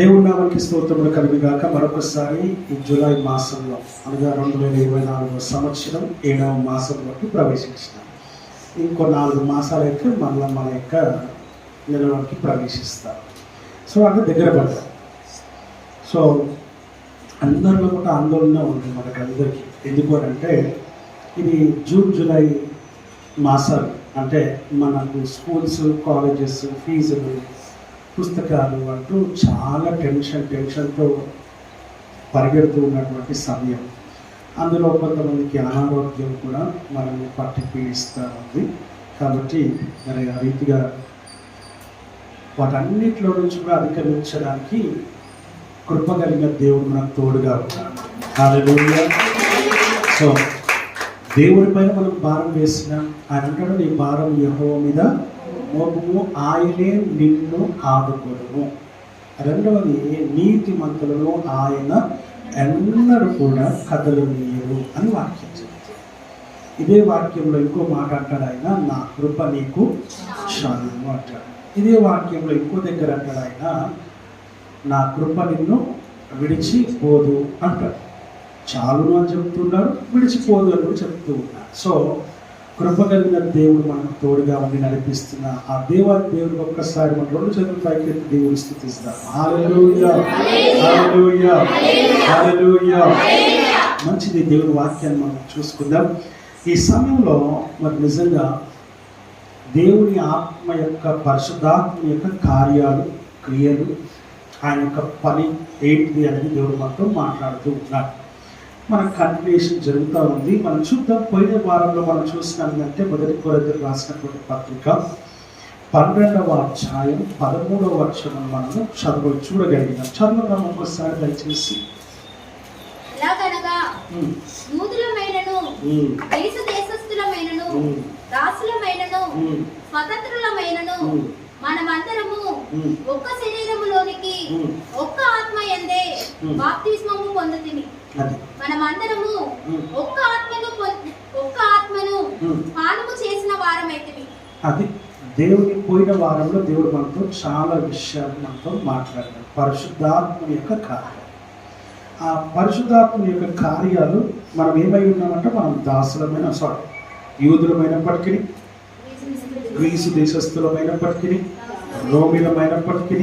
దేవుడి నామానికి స్తోత్రములు కలుగుగాక. మరొకసారి ఈ జూలై మాసంలో అనగా 2024 సంవత్సరం 7వ మాసంలోకి ప్రవేశించినాం. ఇంకో 4 మాసాలైతే మళ్ళీ మన యొక్క నెలలోకి ప్రవేశిస్తాం. సో అంటే దగ్గర పడతాం. సో అందరిలో కూడా ఆందోళన ఉంది మనకందరికీ. ఎందుకు అంటే ఇది జూన్ జూలై మాసాలు, అంటే మనకు స్కూల్స్ కాలేజెస్ ఫీజులు పుస్తకాలు అంటూ చాలా టెన్షన్తో పరిగెడుతూ ఉన్నటువంటి సమయం. అందులో కొంతమందికి అనారోగ్యం కూడా మనల్ని పట్టి పీడిస్తూ ఉంది. కాబట్టి మరి ఆ రీతిగా వాటన్నిటిలో నుంచి కూడా అధిగమించడానికి కృప కలిగిన దేవుడు మనకు తోడుగా ఉన్నాడు. హల్లెలూయా. సో దేవుడి పైన మనం భారం వేసిన ఆయన అంటాడు, నీ భారం యెహోవా మీద మోపుము, ఆయనే నిన్ను ఆదుకొనును. రెండవది, నీతిమంతులను ఆయన ఎన్నడూ కూడా కదలనీయరు అని వాక్యం చెప్తాడు. ఇదే వాక్యంలో ఇంకో మాట అంటాడు ఆయన, నా కృప నీకు చాలును అంటాడు. ఇదే వాక్యంలో ఇంకో దగ్గర అంటాడు ఆయన, నా కృప నిన్ను విడిచిపోదు అంటాడు. చాలును అని చెప్తున్నారు, విడిచిపోదు అని కూడా చెప్తూ ఉన్నారు. సో కృప కలిగిన దేవుడు మనకు తోడుగా ఉండి నడిపిస్తున్న ఆ దేవుడు ఒక్కసారి మన 2 చేతులు పైకెత్తి దేవుని స్తుతిస్తాం. హల్లెలూయా, హల్లెలూయా, హల్లెలూయా. మంచిది. దేవుని వాక్యాన్ని మనం చూసుకుందాం. ఈ సమయంలో మరి నిజంగా దేవుని ఆత్మ యొక్క పరిశుద్ధాత్మ యొక్క కార్యాలు, క్రియలు, ఆయన యొక్క పని ఏంటిది అనేది దేవుడు మనతో మాట్లాడుతూ ఉన్నాడు. మన కంటిన్యూషన్ జరుగుతూ ఉంది. మనం చూద్దాం. పోయిన వారంలో మనం చూసినామంటే 1 కొరింథీయులకు రాసినటువంటి పత్రిక 12వ అధ్యాయం 13వ వచనం మనము చూడగలిగినాం. చదువుదాం ఒకసారి దయచేసి. యూదులమైనను దేశస్థులమైనను దాసులమైనను స్వతంత్రులమైనను మనమందరము ఒక్క శరీరములోనికి ఒక్క ఆత్మ యందే బాప్తిస్మము పొందుతిమి. మనమందరము ఒక్క ఆత్మను పానము చేసిన వారమైతిమి. అది దేవుని పోయిన వారంలో దేవుడు మనతో చాలా విషయాలు మనతో మాట్లాడారు. పరిశుద్ధాత్మ యొక్క కార్యాలు, ఆ పరిశుద్ధాత్మ యొక్క కార్యాలు మనం ఏమై ఉన్నామంటే మనం దాసులమైన యూదులమైనప్పటికీ, గ్రీసు దేశస్థులమైనప్పటికీ, రోమిలమైనప్పటికీ,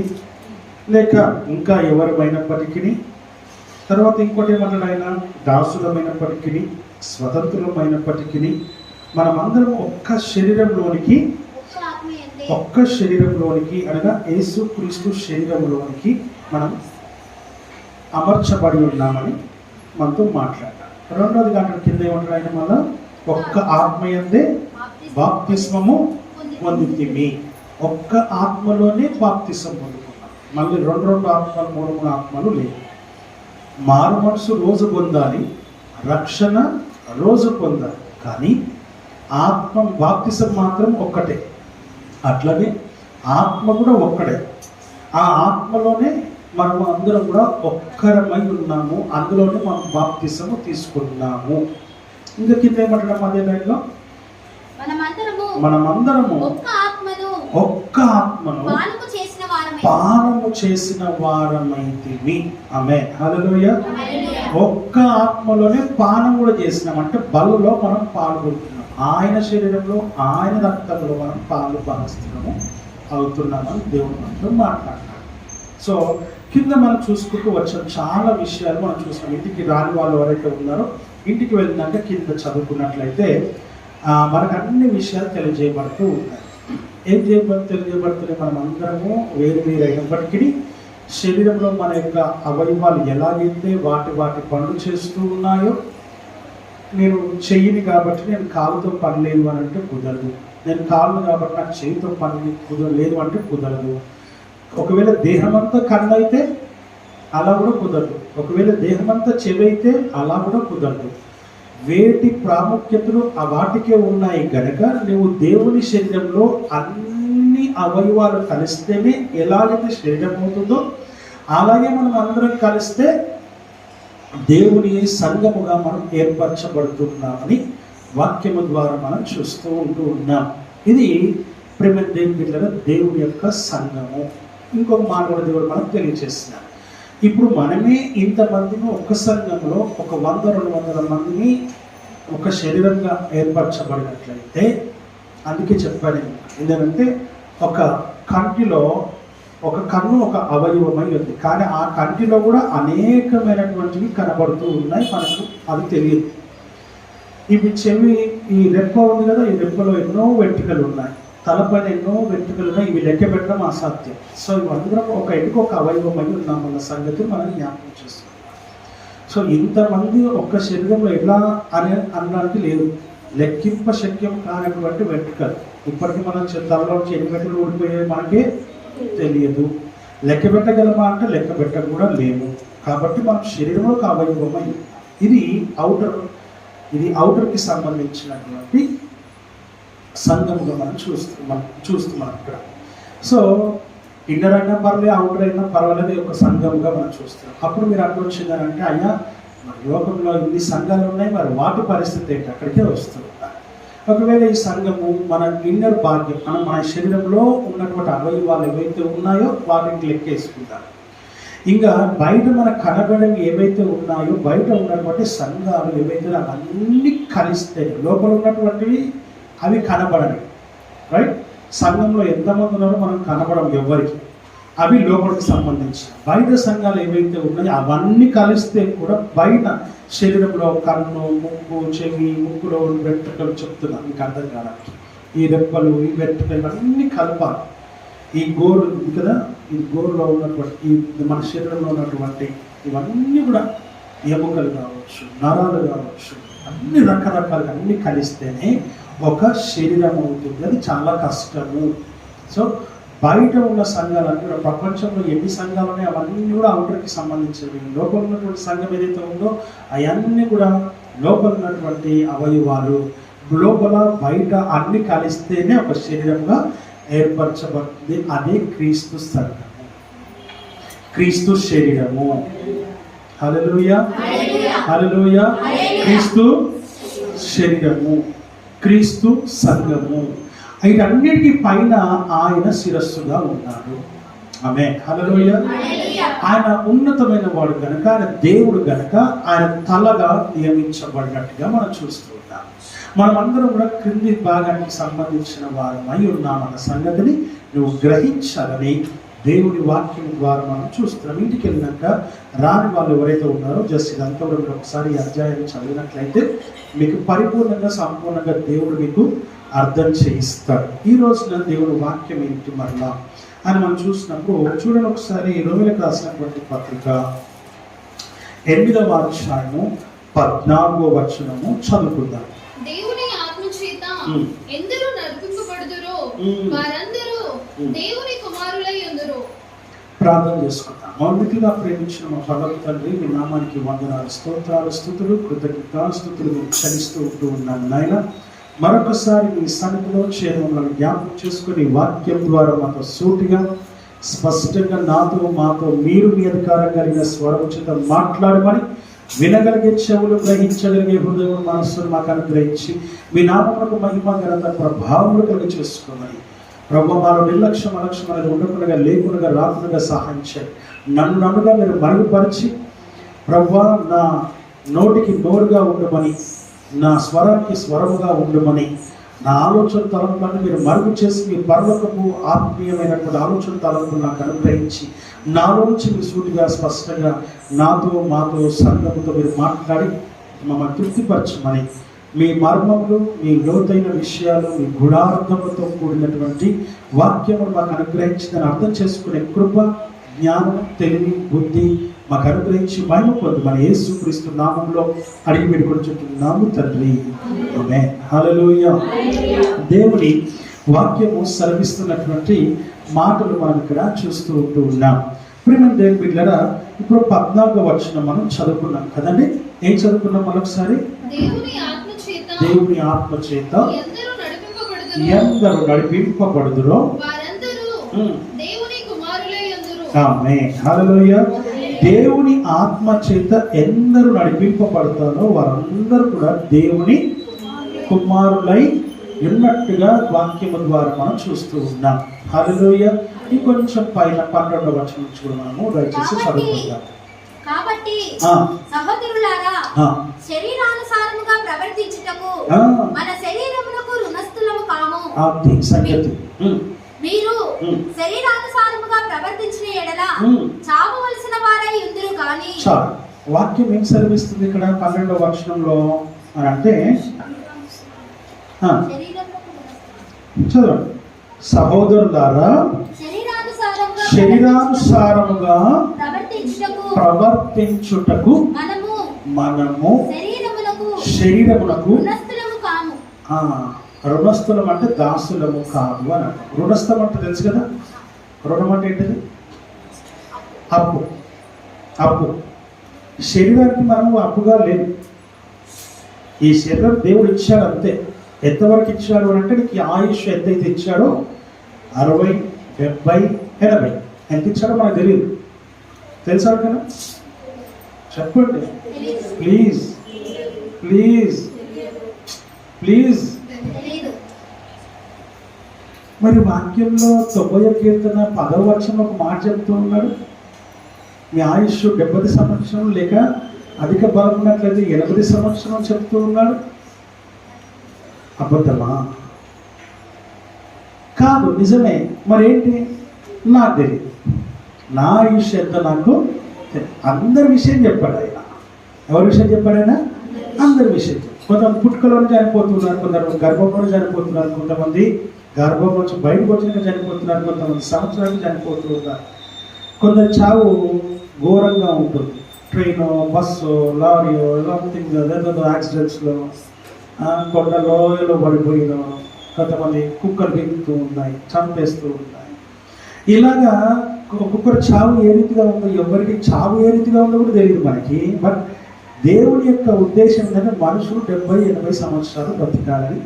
లేక ఇంకా ఎవరమైనప్పటికీ, తర్వాత ఇంకోటి ఏమన్నాడు ఆయన, దాసులమైనప్పటికీ, స్వతంత్రులమైనప్పటికీ, మనమందరం ఒక్క శరీరంలోనికి అనగా యేసు క్రీస్తు శరీరంలోనికి మనం అమర్చబడి ఉన్నామని మనతో మాట్లాడారు. రెండోది గంటల కింద ఏమంటాడు ఆయన, మళ్ళా ఒక్క ఆత్మయందే బాప్తిస్మము పొందితిమి. ఒక్క ఆత్మలోనే బాప్తిస్మం పొందుకున్నాం. మళ్ళీ 2 ఆత్మలు 3 ఆత్మలు లేవు. మారు మనసు రోజు పొందాలి, రక్షణ రోజు పొందాలి, కానీ ఆత్మ బాప్తిసం మాత్రం ఒక్కటే. అట్లనే ఆత్మ కూడా ఒక్కడే. ఆ ఆత్మలోనే మనం అందరం కూడా ఒక్కరమై ఉన్నాము. అందులోనే మనం బాప్తిసము తీసుకున్నాము. ఇంకా కింద ఏమంటాం అదే లైన్లో, మనమందరము ఒక్క ఆత్మను పానము చేసిన వారమైతిమి. ఆమేన్, హల్లెలూయా. ఒక్క ఆత్మలోనే పానం కూడా చేసినాం, అంటే బలులో మనం పాల్గొంటున్నాం. ఆయన శరీరంలో, ఆయన రక్తంలో మనం పాలు పాలిస్తున్నాము, అవుతున్నామని దేవుడు మనతో మాట్లాడుతున్నాడు. సో కింద మనం చూసుకుంటూ వచ్చాం. చాలా విషయాలు మనం చూసాం. ఇంటికి రాని వాళ్ళు ఎవరైతే ఉన్నారో ఇంటికి వెళ్ళినాక కింద చదువుకున్నట్లయితే మనకు అన్ని విషయాలు తెలియజేయబడుతూ ఉన్నాయి. ఏం తెలియజేయబడుతున్నాయి? మనం అందరము వేరు అయినప్పటికీ శరీరంలో మన యొక్క అవయవాలు ఎలాగైతే వాటి పనులు చేస్తూ ఉన్నాయో, నేను చెయ్యిని కాబట్టి నేను కాలుతో పని లేదు అని అంటే కుదరదు. నేను కాళ్ళు కాబట్టి నాకు చేయితో పని కుదరలేదు అంటే కుదరదు. ఒకవేళ దేహమంతా కన్ను అయితే అలా కూడా కుదరదు. ఒకవేళ దేహమంతా చెవి అయితే అలా కూడా కుదరదు. వేటి ప్రాముఖ్యతలు ఆ వాటికే ఉన్నాయి కనుక నువ్వు దేవుని శరీరంలో అన్ని అవయవాలు కలిస్తేనే ఎలాగైతే శరీరం అవుతుందో అలాగే మనం అందరం కలిస్తే దేవుని సంఘముగా మనం ఏర్పరచబడుతున్నామని వాక్యము ద్వారా మనం చూస్తూ ఉంటూ ఉన్నాం. ఇది ప్రేమ దేవుని బిడ్డల దేవుని యొక్క సంఘము. ఇంకొక మాట కూడా దేవుడు మనకు తెలియజేస్తున్నారు. ఇప్పుడు మనమే ఇంతమందిని ఒక సంఘంలో ఒక 100-200 మందిని ఒక శరీరంగా ఏర్పరచబడినట్లయితే, అందుకే చెప్పాను ఏంటంటే ఒక కంటిలో ఒక కన్ను ఒక అవయవమై ఉంది, కానీ ఆ కంటిలో కూడా అనేకమైనటువంటివి కనబడుతూ ఉన్నాయి, మనకు అది తెలియదు. ఇవి చెవి, ఈ రెప్ప ఉంది కదా, ఈ రెప్పలో ఎన్నో వెంట్రుకలు ఉన్నాయి, తలపైన ఎన్నో వెంట్రుకలు ఉన్నాయి, ఇవి లెక్క పెట్టడం అసాధ్యం. సో ఇవందరం ఒక ఎన్నిక ఒక అవయవమై ఉన్నామన్న సంగతి మనం జ్ఞాపకం చేస్తున్నాం. సో ఇంతమంది ఒక్క శరీరంలో ఎలా అనడానికి లేదు, లెక్కింప శక్యం కానటువంటి వెంట్రుకలు. ఇప్పటికీ మనం తలలోంచి ఎన్ని వెంట్రుకలు ఊడిపోయాయి మనకే తెలియదు. లెక్క పెట్టగలమా అంటే లెక్క పెట్ట కూడా లేము. కాబట్టి మనం శరీరంలో ఒక అవయవమై, ఇది అవుటర్కి సంబంధించినటువంటి సంఘంగా మనం చూస్తున్నాం ఇక్కడ. సో ఇన్నర్ అయినా పర్లేదు, అవుటర్ అయినా పర్వాలేదు, ఒక సంఘంగా మనం చూస్తున్నాం. అప్పుడు మీరు అర్థమొచ్చిందంటే, అయ్యా మరి లోకంలో ఇన్ని సంఘాలు ఉన్నాయి, మరి వాటి పరిస్థితి ఏంటి, అక్కడికే వస్తుంది. ఒకవేళ ఈ సంఘము మన ఇన్నర్ భాగ్యం, మన శరీరంలో ఉన్నటువంటి అవయవాలు ఏవైతే ఉన్నాయో వాటిని లెక్కేసుకుంటాం. ఇంకా బయట మన కనబడేవి ఏవైతే ఉన్నాయో, బయట ఉన్నటువంటి సంఘాలు ఏవైతే అవన్నీ కలిస్తే లోపల ఉన్నటువంటివి అవి కనబడని, రైట్? సంఘంలో ఎంతమంది ఉన్నారో మనం కనబడం ఎవరికి, అవి లోపలికి సంబంధించి. బయట సంఘాలు ఏవైతే ఉన్నాయో అవన్నీ కలిస్తే కూడా బయట శరీరంలో కన్ను, ముక్కు, చెవి, ముక్కులో వెంట్రుకలు చెప్తున్నా మీకు అర్థం కావడానికి, ఈ రెప్పలు, ఈ వెంట్రుకలు అన్నీ కలపాలి. ఈ గోరు కదా, ఈ గోరులో ఉన్నటువంటి ఈ మన శరీరంలో ఉన్నటువంటి ఇవన్నీ కూడా ఎముకలు కావచ్చు, నరాలు కావచ్చు, అన్ని రకరకాలుగా అన్నీ కలిస్తేనే ఒక శరీరం అవుతుంది. అది చాలా కష్టము. సో బయట ఉన్న సంఘాలన్నీ కూడా, ప్రపంచంలో ఎన్ని సంఘాలు ఉన్నాయో అవన్నీ కూడా అవుటర్కి సంబంధించినవి. లోపల ఉన్నటువంటి సంఘం ఏదైతే ఉందో అవన్నీ కూడా లోపల ఉన్నటువంటి అవయవాలు, లోపల బయట అన్ని కలిస్తేనే ఒక శరీరంగా ఏర్పరచబడుతుంది. అదే క్రీస్తు సంఘము, క్రీస్తు శరీరము. హల్లెలూయా, హల్లెలూయా. క్రీస్తు శరీరము, క్రీస్తు సంఘము, వీటన్నిటికీ పైన ఆయన శిరస్సుగా ఉన్నాడు. ఆమేన్, హల్లెలూయా. ఆయన ఉన్నతమైన వాడు కనుక, ఆయన దేవుడు కనుక ఆయన తలగా నియమించబడినట్టుగా మనం చూస్తూ ఉంటాం. మనం అందరం కూడా క్రింది భాగానికి సంబంధించిన వారమై ఉన్నామన్న సంగతిని నువ్వు గ్రహించాలని దేవుడి వాక్యం ద్వారా మనం చూస్తున్నాం. ఇంటికి వెళ్ళినాక రాని వాళ్ళు ఎవరైతే ఉన్నారో జస్ట్ ఇదంతా కూడా మీరు ఒకసారి ఈ అధ్యాయాన్ని చదివినట్లయితే మీకు పరిపూర్ణంగా సంపూర్ణంగా దేవుడు మీకు అర్థం చేయిస్తాడు. ఈ రోజున దేవుడు వాక్యం ఏంటి మరలా అని మనం చూసినప్పుడు చూడండి ఒకసారి రోమిలకు రాసినటువంటి పత్రిక 8వ అధ్యాయము 14వ వచనము చదువుకుందాం. దేవుని ఆత్మ చేత ఎందరూ నడిపింపబడుదురో వారందరూ దేవుని కుమారులై ఉందురు. ప్రార్థన చేసుకుందాం. మౌలికగా ప్రేమించిన మా పరలోక తండ్రి, మీ నామానికి వందనాలు, స్తోత్రాలు, స్తుతులు, కృతజ్ఞతాస్తుతులు చెల్లిస్తూ ఉంటూ ఉన్నాను నాయన. మరొకసారి మీ సన్నిధిలో చేరమని జ్ఞాపకం చేసుకుని వాక్యం ద్వారా మాతో సూటిగా స్పష్టంగా మాతో మీరు మీ అధికారం కలిగిన స్వరం చేత మాట్లాడమని, వినగలిగే చెవులు, గ్రహించగలిగే హృదయం, మనస్సును మాకు అనుగ్రహించి మీ నామమునకు మహిమ, ఘనత, ప్రభావములు కలిగి చేసుకోమని ప్రభు మాలో నిర్లక్ష్యం అలక్ష్యం అనేది ఉండకుండా లేకుండా రాకుండా సహాయం చేయండి. నన్నుగా మీరు మరుగుపరిచి ప్రభు నా నోటికి నోరుగా ఉండమని, నా స్వరానికి స్వరముగా ఉండమని, నా ఆలోచన తలంపులను మీరు మరుగు చేసి మీ పరలోకపు ఆత్మీయమైనటువంటి ఆలోచన తలంపులు నాకు అనుగ్రహించి నాలో నుంచి మీరు సూటిగా స్పష్టంగా మాతో సంఘముతో మీరు మాట్లాడి మమ్మల్ని తృప్తిపరచమని, మీ మర్మములు, మీ లోతైన విషయాలు, మీ గుడార్థములతో కూడినటువంటి వాక్యములు మాకు అనుగ్రహించి దాన్ని అర్థం చేసుకునే కృప, జ్ఞానం, తెలివి, బుద్ధి మాకు అనుగ్రహించి మహిమ పొందమని యేసుక్రీస్తు నామంలో అడిగి పెట్టుకుంటున్నాము తండ్రి. ఆమేన్, హల్లెలూయా. దేవుని వాక్యము సెలవిస్తున్నటువంటి మాటలు మనం ఇక్కడ చూస్తూ ఉన్నాం. ప్రియమైన దేవుని బిడ్డలారా, ఇప్పుడు 14వ వచనం మనం చదువుకున్నాం కదండి. ఏం చదువుకున్నాం మరొకసారి? దేవుని ఆత్మ చేత ఎందరూ నడిపింపబడుదురో ఆమేన్, హల్లెలూయా. దేవుని ఆత్మ చేత ఎందరూ నడిపింపబడతారో వారందరూ కూడా దేవుని కుమారులై ఉన్నట్టుగా వాక్యము ద్వారా మనం చూస్తూ ఉన్నాం. హల్లెలూయా. ఇంకొంచెం పైన 12వ వచనం నుంచి కూడా మనము దయచేసి చదువుకుందాం. కాబట్టి సహోదరులారా, శరీరానుసారముగా ప్రవర్తించుటకు మన శరీరమునకు రుణస్థులము కాము. అది సంగతి. మీరు శరీరానుసారముగా ప్రవర్తించిన ఎడల చావవలసిన వారై ఉందురు గాని. వాక్యం ఏం సెలవిస్తుంది ఇక్కడ 12వ వచనంలో అని అంటే, చదవండి. సహోదరులారా, శరీరానుసారముగా ప్రవర్తించుటకు మనము శరీరమునకు రుణస్థులం అంటే దాసులము కాదు అని అంటాం. రుణస్థం అంటే తెలుసు కదా, రుణం అంటే ఏంటిది? అప్పు. అప్పు. శరీరానికి మనము అప్పుగా లేదు. ఈ శరీరం దేవుడు ఇచ్చాడు అంతే. ఎంతవరకు ఇచ్చాడు అని అంటే, నీకు ఆయుష్ ఎంతైతే ఇచ్చాడో 60, 70, 80 ఎంత ఇచ్చాడో మనకు తెలియదు. తెలుసా కదా? చెప్పండి ప్లీజ్ ప్లీజ్ ప్లీజ్. మరి వాక్యంలో 90వ కీర్తన 10వ వచనంలో ఒక మాట చెప్తూ ఉన్నాడు, మీ ఆయుష్ 70 సంవత్సరం లేక అధిక బలం ఉన్నట్లయితే 80 సంవత్సరం చెప్తూ ఉన్నాడు. అబద్ధమా? కాదు, నిజమే. మరేంటి? నాకు తెలియదు. నా ఆయుష్ ఎంత నాకు అందరి విషయం చెప్పాడు ఆయన. ఎవరి విషయం చెప్పాడు ఆయన? అందరి విషయం. కొంతమంది పుట్టుకలోనే చనిపోతున్నారు, కొంతమంది గర్భంలోనే చనిపోతున్నారు, కొంతమంది గర్భం నుంచి బయటకు వచ్చినాక చనిపోతున్నారు, కొంతమంది సంవత్సరానికి చనిపోతూ ఉన్నారు. కొందరు చావు ఘోరంగా ఉంటుంది. ట్రైను, బస్సు, లారీ, సంథింగ్ యాక్సిడెంట్స్లో, కొండ లోయలో పడిపోయిన, కొంతమంది కుక్కలు బిగుతూ ఉన్నాయి, చంపేస్తూ ఉన్నాయి. ఇలాగా ఒక్కొక్కరు చావు ఏ రీతిగా ఉందో, ఎవరికి చావు ఏ రీతిగా ఉందో కూడా తెలియదు మనకి. బట్ దేవుని యొక్క ఉద్దేశం ఏంటంటే మనుషులు 70-80 సంవత్సరాలు బ్రతకాలని.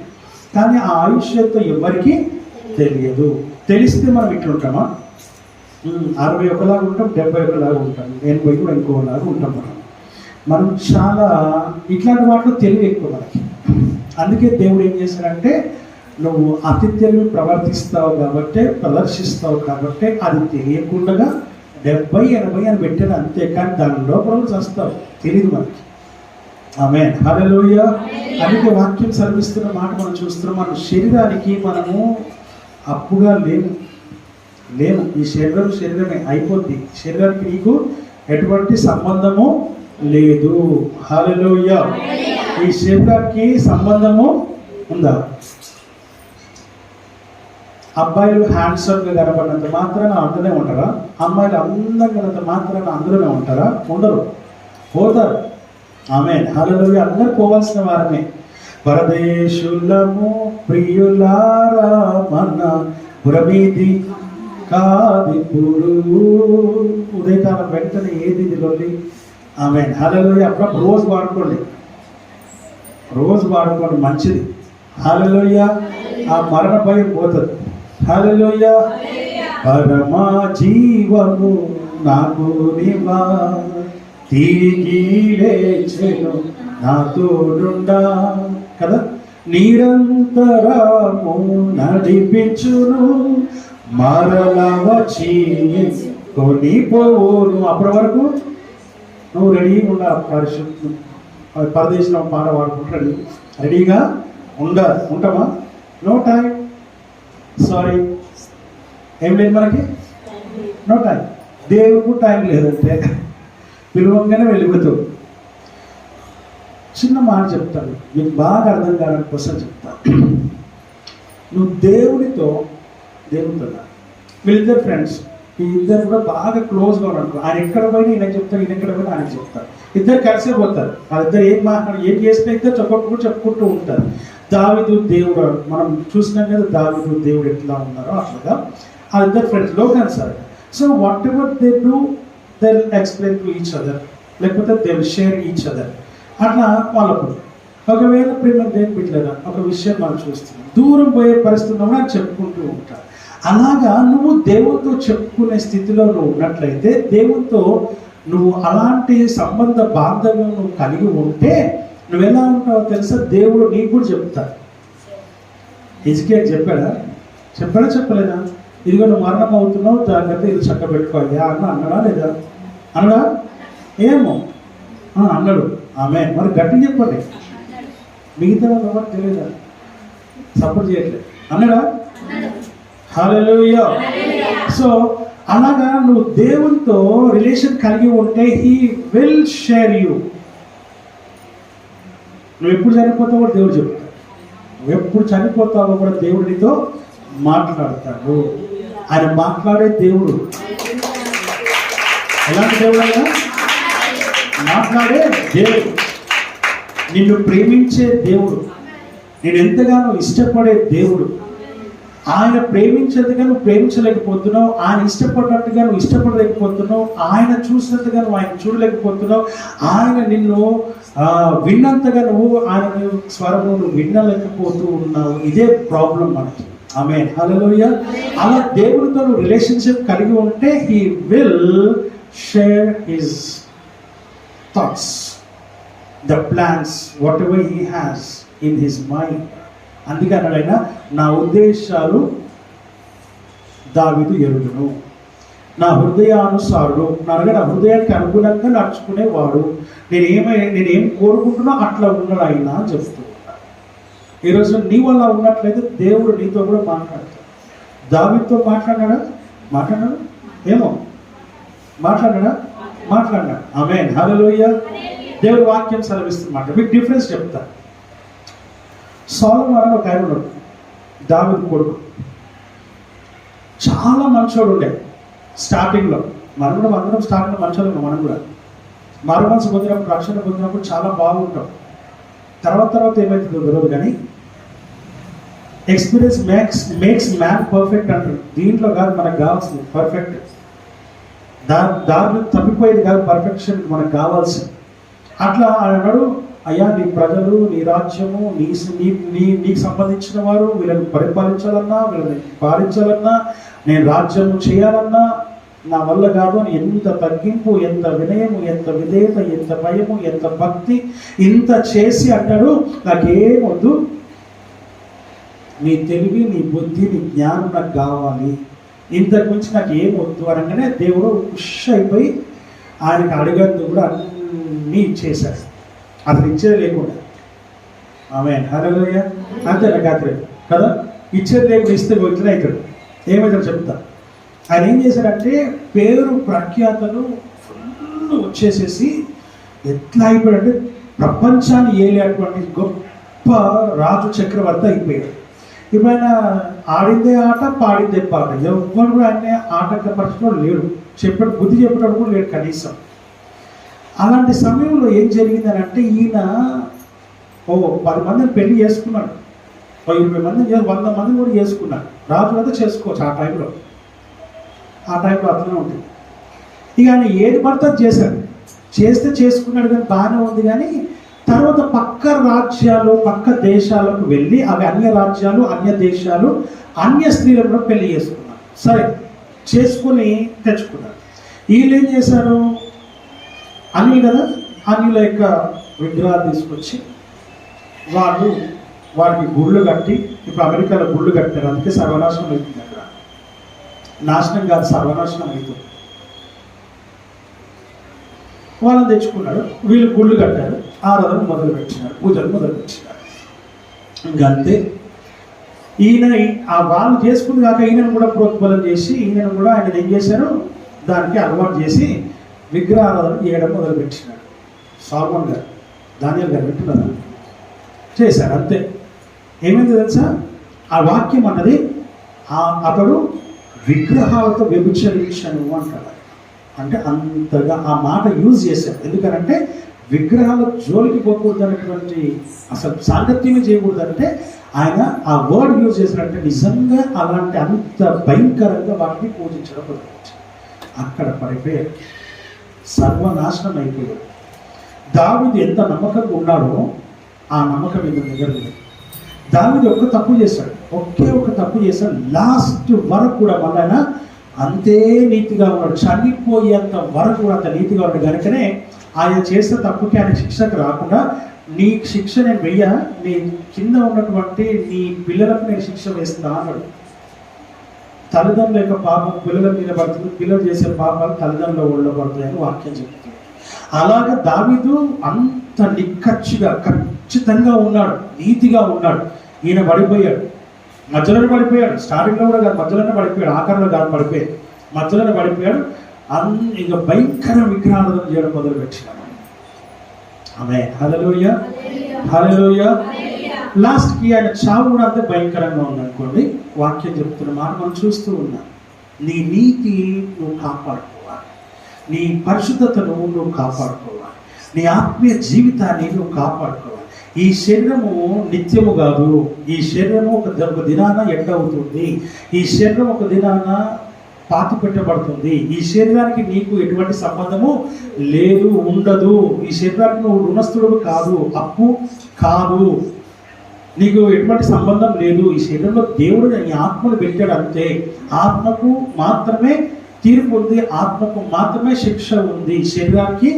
కానీ ఆ ఆయుష్యంతో ఎవరికి తెలియదు. తెలిస్తే మనం ఇట్లుంటామా? 60 ఒకలాగా ఉంటాం, 70 ఒకలాగా ఉంటాం, 80 కూడా ఇంకోలాగా ఉంటాం. మనం చాలా ఇట్లాంటి వాటిలో తెలివి ఎక్కువ మనకి. అందుకే దేవుడు ఏం చేశాడంటే, నువ్వు అతి తెలివి ప్రవర్తిస్తావు కాబట్టి, ప్రదర్శిస్తావు కాబట్టి, అది తెలియకుండా 70-80 అని పెట్టాడు అంతే. కానీ దాని లోపల చేస్తావు, తెలియదు మనకి. ఆమేన్, హల్లెలూయా. అందుకే వాక్యం సెలవిస్తున్న మాట మనం చూస్తున్నాం. మన శరీరానికి మనము అప్పుగా లేము. ఈ శరీరమే అయిపోద్ది. శరీరానికి నీకు ఎటువంటి సంబంధము లేదు. హల్లెలూయా. ఈ శరీరానికి సంబంధము ఉందా? అబ్బాయిలు హ్యాండ్సమ్గా కనపడినంత మాత్రాన అందులోనే ఉంటారా? అమ్మాయిలు అందంగా ఉన్నంత మాత్రాన అందులోనే ఉంటారా? ఉండరు, పోతారు. ఆమేన్, హల్లెలూయా. అందరూ పోవాల్సిన వారమే. పరదేశులము ప్రియులారా, మన పురమీది కాదిప్పుడు. ఉదయకాలం వెంటనే ఏది లొల్లి. ఆమేన్, హల్లెలూయా. అప్పుడు రోజు వాడుకోండి, మంచిది. హల్లెలూయా. ఆ మరణ భయం పోతుంది. హల్లెలూయా. పరమా జీవము నాకు నీవా, తిరిగి లేచెను నా తోడుండా కదా, నిరంతరము నడిపించును, మరల వచ్చి కొనిపోవును. అప్పటి వరకు నువ్వు రెడీగా ఉండాలి. పరదేశంలో పాట పాడుకుంటాడు, రెడీగా ఉంటామా? నో టైం, సారీ, ఏం లేదు మనకి, నో టైం. దేవుడికి టైం లేదంటే పిలువంగానే వెళ్ళిపోతావు. చిన్న మాట చెప్తాను, మీకు బాగా అర్థం కావడానికి కోసం చెప్తాను. నువ్వు దేవుడితో వీళ్ళిద్దరు ఫ్రెండ్స్, ఈ ఇద్దరు కూడా బాగా క్లోజ్గా ఉన్నారు. ఆయన ఎక్కడ పోయినా ఈయన చెప్తారు, ఈయన ఎక్కడ పోయినా ఆయన చెప్తారు. ఇద్దరు కలిసే పోతారు. వాళ్ళిద్దరు ఏం మాట్లాడు, ఏం చేసినా ఇద్దరు చెప్పుకుంటూ ఉంటారు. దావీదు దేవుడు, మనం చూసినాం కదా దావీదు దేవుడు ఎట్లా ఉన్నారో అట్లాగా ఆ ఇద్దరు ఫ్రెండ్స్ లోకానుసారి. So whatever they do they will explain to each other, లేకపోతే they will share each other. అట్లా వాళ్ళకు ఒకవేళ ప్రేమ దేని బిడ్డలేదా ఒక విషయం మనం చూస్తున్నాం, దూరం పోయే పరిస్థితి ఉన్నప్పుడు అని చెప్పుకుంటూ ఉంటారు. అలాగా నువ్వు దేవుడితో చెప్పుకునే స్థితిలో నువ్వు ఉన్నట్లయితే, దేవుడితో నువ్వు అలాంటి సంబంధ బాంధవ్యం నువ్వు కలిగి ఉంటే నువ్వు ఎలా ఉంటావో తెలుసా? దేవుడు నీకు కూడా చెప్తాడు. హిజ్కియా చెప్పలేదా? ఇదిగో నువ్వు మరణం అవుతున్నావు, జాగ్రత్త ఇది చక్క పెట్టుకోవాలి అన్నాడా లేదా? అన్నాడా? ఏమో అన్నాడు. ఆమె మరి గట్టి చెప్పండి, మిగతా వాళ్ళు ఎవరు తెలియదా? సపోర్ట్ చేయట్లేదు. అన్నాడా? హల్లెలూయా. సో అలాగా నువ్వు దేవునితో రిలేషన్ కలిగి ఉంటే హీ విల్ షేర్ యూ. నువ్వు ఎప్పుడు చనిపోతావో కూడా దేవుడు చెప్తాడు. నువ్వు ఎప్పుడు చనిపోతావో కూడా దేవుడు నీతో మాట్లాడతాడు. ఆయన మాట్లాడే దేవుడు. ఎలాంటి దేవుడు అయినా మాట్లాడే దేవుడు, నిన్ను ప్రేమించే దేవుడు, నేను ఎంతగానో ఇష్టపడే దేవుడు. ఆయన ప్రేమించేందుగా నువ్వు ప్రేమించలేకపోతున్నావు, ఆయన ఇష్టపడినట్టుగా నువ్వు ఇష్టపడలేకపోతున్నావు, ఆయన చూసినట్టుగా నువ్వు ఆయన చూడలేకపోతున్నావు, ఆయన నిన్ను విన్నంతగా నువ్వు ఆయన స్వరము నువ్వు వినలేకపోతూ ఉన్నావు. ఇదే ప్రాబ్లం మనకి. ఆమేన్, హల్లెలూయా. అలా దేవుడితో నువ్వు రిలేషన్షిప్ కలిగి ఉంటే he will share his thoughts, the plans, what ever he has in his mind. అందుకే అన్నాడైనా నా ఉద్దేశాలు దావీదు ఎరుగును, నా హృదయానుసారుడు, నా హృదయానికి అనుగుణంగా నడుచుకునేవాడు, నేనేం కోరుకుంటున్నా అట్లా ఉన్నాడు ఆయన అని చెప్తూ ఉంటాడు. ఈరోజు నీవు అలా ఉన్నట్లయితే దేవుడు నీతో కూడా మాట్లాడతాడు. దావీదుతో మాట్లాడాడా? ఏమో మాట్లాడాడా? ఆమేన్, హల్లెలూయా. దేవుడి వాక్యం సెలవిస్తున్నమాట. మీకు డిఫరెన్స్ చెప్తా. సొలొమోను అని ఒక ఆయన ఉన్నాడు, దావీదు కొడుకు. చాలా మంచోడు ఉండే స్టార్టింగ్లో. అందరం స్టార్టింగ్లో మంచోడు ఉన్నాం. మనం కూడా మారుమనసు పొందినప్పుడు, రక్షణ పొందినప్పుడు చాలా బాగుంటాం. తర్వాత ఏమైతుందో తెలియదు, కానీ ఎక్స్పీరియన్స్ మేక్స్ మ్యాన్ పర్ఫెక్ట్ అంటారు. దీంట్లో కాదు మనకు కావాల్సింది పర్ఫెక్ట్. దారిలో తప్పిపోయేది కాదు పర్ఫెక్షన్ మనకు కావాల్సింది. అట్లా అన్నాడు, అయ్యా నీ ప్రజలు, నీ రాజ్యము, నీకు సంబంధించిన వారు వీళ్ళని పరిపాలించాలన్నా, వీళ్ళని పాలించాలన్నా, నేను రాజ్యము చేయాలన్నా నా వల్ల కాదు అని ఎంత తగ్గింపు, ఎంత వినయము, ఎంత విధేయత, ఎంత భయము, ఎంత భక్తి, ఇంత చేసి అంటాడు నాకేమొద్దు, నీ తెలివి, నీ బుద్ధి, నీ జ్ఞానం నాకు కావాలి, ఇంతకు మించి నాకు ఏమొద్దు అనగానే దేవుడు ఖుష్ అయిపోయి ఆయనకి అడిగేందుకు కూడా అన్నీ ఇచ్చేశాడు. అతను ఇచ్చేది లేకుండా. ఆమేన్, హల్లెలూయా. అంతేనా కాదు కదా? ఇచ్చేది లేకుండా ఇస్తే ఇట్లా అవుతాడు. ఏమవుతాడు చెప్తా. ఆయన ఏం చేశాడంటే పేరు ప్రఖ్యాతలు ఫుల్ వచ్చేసేసి ఎట్లా అయిపోయాడంటే ప్రపంచాన్ని ఏలేటువంటి గొప్ప రాజు చక్రవర్తి అయిపోయాడు. ఇప్పుడు ఆయన ఆడిందే ఆట, పాడిందే పాట. ఎవరు కూడా ఆయన ఆటంకపరచడం లేడు, బుద్ధి చెప్పడం కూడా లేడు కనీసం. అలాంటి సమయంలో ఏం జరిగిందని అంటే ఈయన 10 మందిని పెళ్లి చేసుకున్నాడు, 20 మందిని 100 మందిని కూడా చేసుకున్నాడు. రాజు అయితే చేసుకోవచ్చు ఆ టైంలో అట్లనే ఉంటుంది. ఇక ఆయన ఏది పడితే చేశాడు, చేసుకున్నాడు, కానీ బాగానే ఉంది. కానీ తర్వాత పక్క రాజ్యాలు, పక్క దేశాలకు వెళ్ళి అవి అన్య రాజ్యాలు, అన్య దేశాలు, అన్య స్త్రీలను కూడా పెళ్లి చేసుకున్నారు. సరే చేసుకుని తెచ్చుకున్నారు. వీళ్ళు ఏం చేశారు, అనిల్ కదా, అనిల యొక్క విగ్రహాలు తీసుకొచ్చి వాటికి గుళ్ళు కట్టి, ఇప్పుడు అమెరికాలో గుళ్ళు కట్టారు, అందుకే సర్వనాశనం అవుతుంది అక్కడ. నాశనం కాదు, సర్వనాశనం అవుతుంది. వాళ్ళని తెచ్చుకున్నాడు, వీళ్ళు గుళ్ళు కట్టారు, ఆరాధన మొదలుపెట్టినారు, పూజలు మొదలుపెట్టినారు. ఇంకంతే. ఈయన వాళ్ళు చేసుకుంది కాక ఈయనను కూడా ప్రోత్బలం చేసి, ఈయనను కూడా ఆయన ఏం చేశారు, దానికి అలవాటు చేసి విగ్రహారాధన చేయడం మొదలుపెట్టినాడు. సొలొమోను గారు, దానియేలు గారు పెట్టుకున్నారు, చేశారు. అంతే. ఏమైంది తెలుసా? ఆ వాక్యం అన్నది అతడు విగ్రహాలతో వ్యభిచరించను అంటాడు. అంటే అంతగా ఆ మాట యూజ్ చేశారు. ఎందుకనంటే విగ్రహాల జోలికి పోకూడదు అనేటువంటి, అసలు సాంగత్యమే చేయకూడదు అంటే ఆయన ఆ వర్డ్ యూజ్ చేశారంటే నిజంగా అలాంటి అంత భయంకరంగా వాటిని పూజించడం మొదలుపెట్టారు. అక్కడ పడిపోయారు, సర్వనాశనం అయిపోయాడు. దావీదు ఎంత నమ్మకంగా ఉన్నాడో ఆ నమ్మకం మీద దగ్గర లేదు. దావీదు ఒక్క తప్పు చేశాడు, ఒకే ఒక తప్పు చేశాడు. లాస్ట్ వరకు కూడా మళ్ళీ అంతే నీతిగా ఉన్నాడు, చనిపోయేంత వరకు కూడా అంత నీతిగా ఉన్నాడు. కనుకనే ఆయన చేసిన తప్పుకి ఆయన శిక్షకు రాకుండా, నీ శిక్ష నేను వెయ్య, నీ కింద ఉన్నటువంటి నీ పిల్లలకు నేను శిక్ష వేస్తున్నా అన్నాడు. తల్లిదండ్రుల యొక్క పాపం పిల్లల మీద పడుతుంది, పిల్లలు చేసే పాపాలు తల్లిదండ్రుల ఒళ్ళో పడతాయని వాక్యం చెప్తుంది. అలాగే దావీదు అంత నిక్కచ్చిగా ఖచ్చితంగా ఉన్నాడు, నీతిగా ఉన్నాడు. ఈయన పడిపోయాడు, మధ్యలోనే పడిపోయాడు. స్టార్టింగ్లో కూడా కాదు, మధ్యలోనే పడిపోయాడు. ఆఖరిలో కాదు పడిపోయాడు, మధ్యలోనే పడిపోయాడు. ఇక భయంకర విగ్రహారాధన చేయడం మొదలుపెట్టినాడు. ఆమె హల్లెలూయా, హల్లెలూయా. లాస్ట్కి ఆయన చావు కూడా అంతే భయంకరంగా ఉందనుకోండి. వాక్యం చెప్తున్న మాట మనం చూస్తూ ఉన్నాం. నీ నీతి నువ్వు కాపాడుకోవాలి, నీ పరిశుద్ధతను నువ్వు కాపాడుకోవాలి, నీ ఆత్మీయ జీవితాన్ని నువ్వు కాపాడుకోవాలి. ఈ శరీరము నిత్యము కాదు. ఈ శరీరము ఒక దినాన ఎండ అవుతుంది. ఈ శరీరం ఒక దినాన పాతి పెట్టబడుతుంది. ఈ శరీరానికి నీకు ఎటువంటి సంబంధము లేదు, ఉండదు. ఈ శరీరానికి నువ్వు రుణస్థుడు కాదు, అప్పు కాదు, నీకు ఎటువంటి సంబంధం లేదు. ఈ శరీరంలో దేవుడు నీ ఆత్మను పెట్టాడు అంతే. ఆత్మకు మాత్రమే తీర్పు ఉంది, ఆత్మకు మాత్రమే శిక్ష ఉంది. శరీరానికి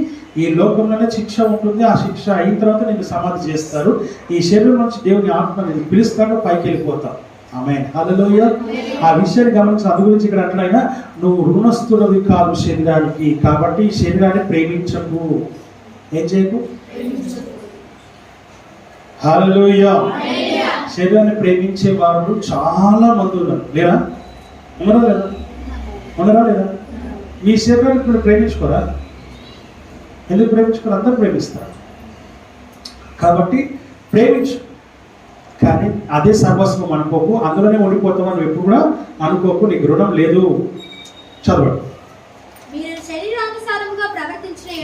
ఈ లోకంలోనే శిక్ష ఉంటుంది. ఆ శిక్ష అయిన తర్వాత నేను సమాధి చేస్తారు. ఈ శరీరం నుంచి దేవుని ఆత్మ నేను పిలుస్తాను, పైకి వెళ్ళిపోతావు. ఆమేన్, హల్లెలూయా. ఆ విషయాన్ని గమనించిన అందు గురించి ఇక్కడ అట్లయినా నువ్వు రుణస్థుడవి కాదు శరీరానికి. కాబట్టి శరీరాన్ని ప్రేమించకు. ఏం చేయకు? హల్లెలూయా. శరీరాన్ని ప్రేమించే వారు చాలా మంది ఉన్నారు. లేరా? ఉన్నారా లేదా? మీ శరీరాన్ని ఇప్పుడు ప్రేమించుకోరా? ఎందుకు ప్రేమించుకోరు? అందరూ ప్రేమిస్తారు. కాబట్టి ప్రేమించు, కానీ అదే సర్వస్వం అనుకోకు, అందులోనే ఉండిపోతామని ఎప్పుడు కూడా అనుకోకు. నీకు రుణం లేదు. చదవండి.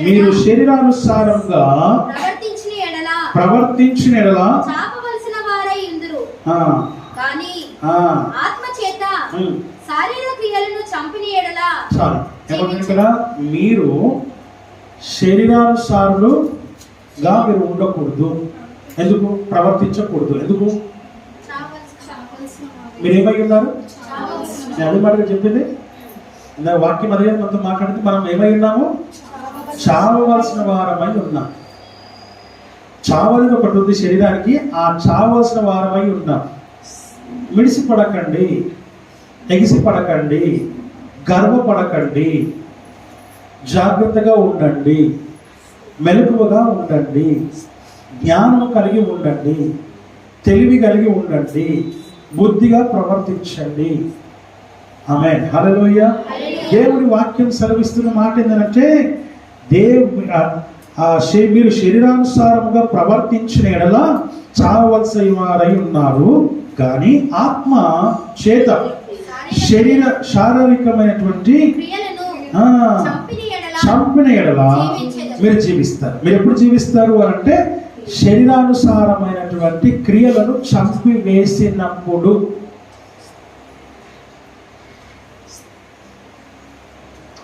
మీరు శరీరానుసారంగా ప్రవర్తించిన ఎడల చాపవలసిన వారై ఉందురు, కానీ ఆత్మ చేత శారీరక క్రియలను చంపిన ఎడల. చాలు. ఏమంటే ఇక్కడ మీరు శరీరానుసారులుగా మీరు ఉండకూడదు. ఎందుకు? ప్రవర్తించకూడదు. ఎందుకు? మీరు ఏమై ఉన్నారు? నేను అదే మాటగా చెప్పింది వాక్యం. అదే మనతో మాట్లాడితే మనం ఏమై ఉన్నాము? చావవలసిన వారమై ఉన్నాం. చావఅనేది ఒకటి ఉంది శరీరానికి, ఆ చావలసిన వారమై ఉన్నాం. మిడిసిపడకండి, ఎగిసిపడకండి, గర్వపడకండి, జాగ్రత్తగా ఉండండి, మెలకువగా ఉండండి, జ్ఞానం కలిగి ఉండండి, తెలివి కలిగి ఉండండి, బుద్ధిగా ప్రవర్తించండి. ఆమేన్, హల్లెలూయా. దేవుని వాక్యం సెలవిస్తున్న మాట ఏంటంటే మీరు శరీరానుసారముగా ప్రవర్తించిన ఎడల చావవలసిన వారై ఉన్నారు, కానీ ఆత్మ చేత శారీరకమైనటువంటి చంపిన ఎడల మీరు జీవిస్తారు. మీరు ఎప్పుడు జీవిస్తారు అని అంటే శరీరానుసారమైనటువంటి క్రియలను చంపివేసినప్పుడు.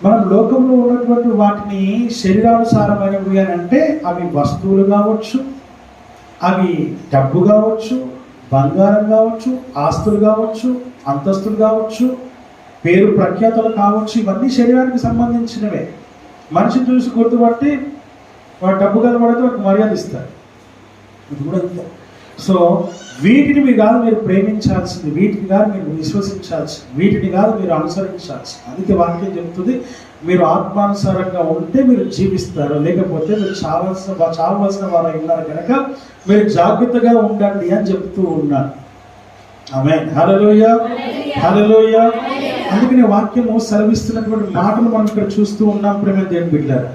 మనం లోకంలో ఉన్నటువంటి వాటిని శరీరానుసారమైనవి అని అంటే అవి వస్తువులు కావచ్చు, అవి డబ్బు కావచ్చు, బంగారం కావచ్చు, ఆస్తులు కావచ్చు, అంతస్తులు కావచ్చు, పేరు ప్రఖ్యాతలు కావచ్చు. ఇవన్నీ శరీరానికి సంబంధించినవే. మనిషిని చూసి గుర్తుపట్టి వాడు డబ్బు కలబడితే వాడికి మర్యాద ఇస్తారు. ఇది కూడా అంతే. సో వీటిని మీరు కాదు మీరు ప్రేమించాల్సింది, వీటిని కాదు మీరు విశ్వసించాల్సింది, వీటిని కాదు మీరు అనుసరించాల్సింది. అందుకే వాక్యం చెప్తుంది మీరు ఆత్మానుసారంగా ఉంటే మీరు జీవిస్తారు, లేకపోతే మీరు చావవలసిన వారు ఉన్నారు కనుక మీరు జాగ్రత్తగా ఉండండి అని చెప్తూ ఉన్నారు. ఆమేన్, హల్లెలూయా, హల్లెలూయా. అందుకని వాక్యము సెలవిస్తున్నటువంటి మాటలు మనం ఇక్కడ చూస్తూ ఉన్నాం. ప్రేమ దేవుని బిడ్డలారా,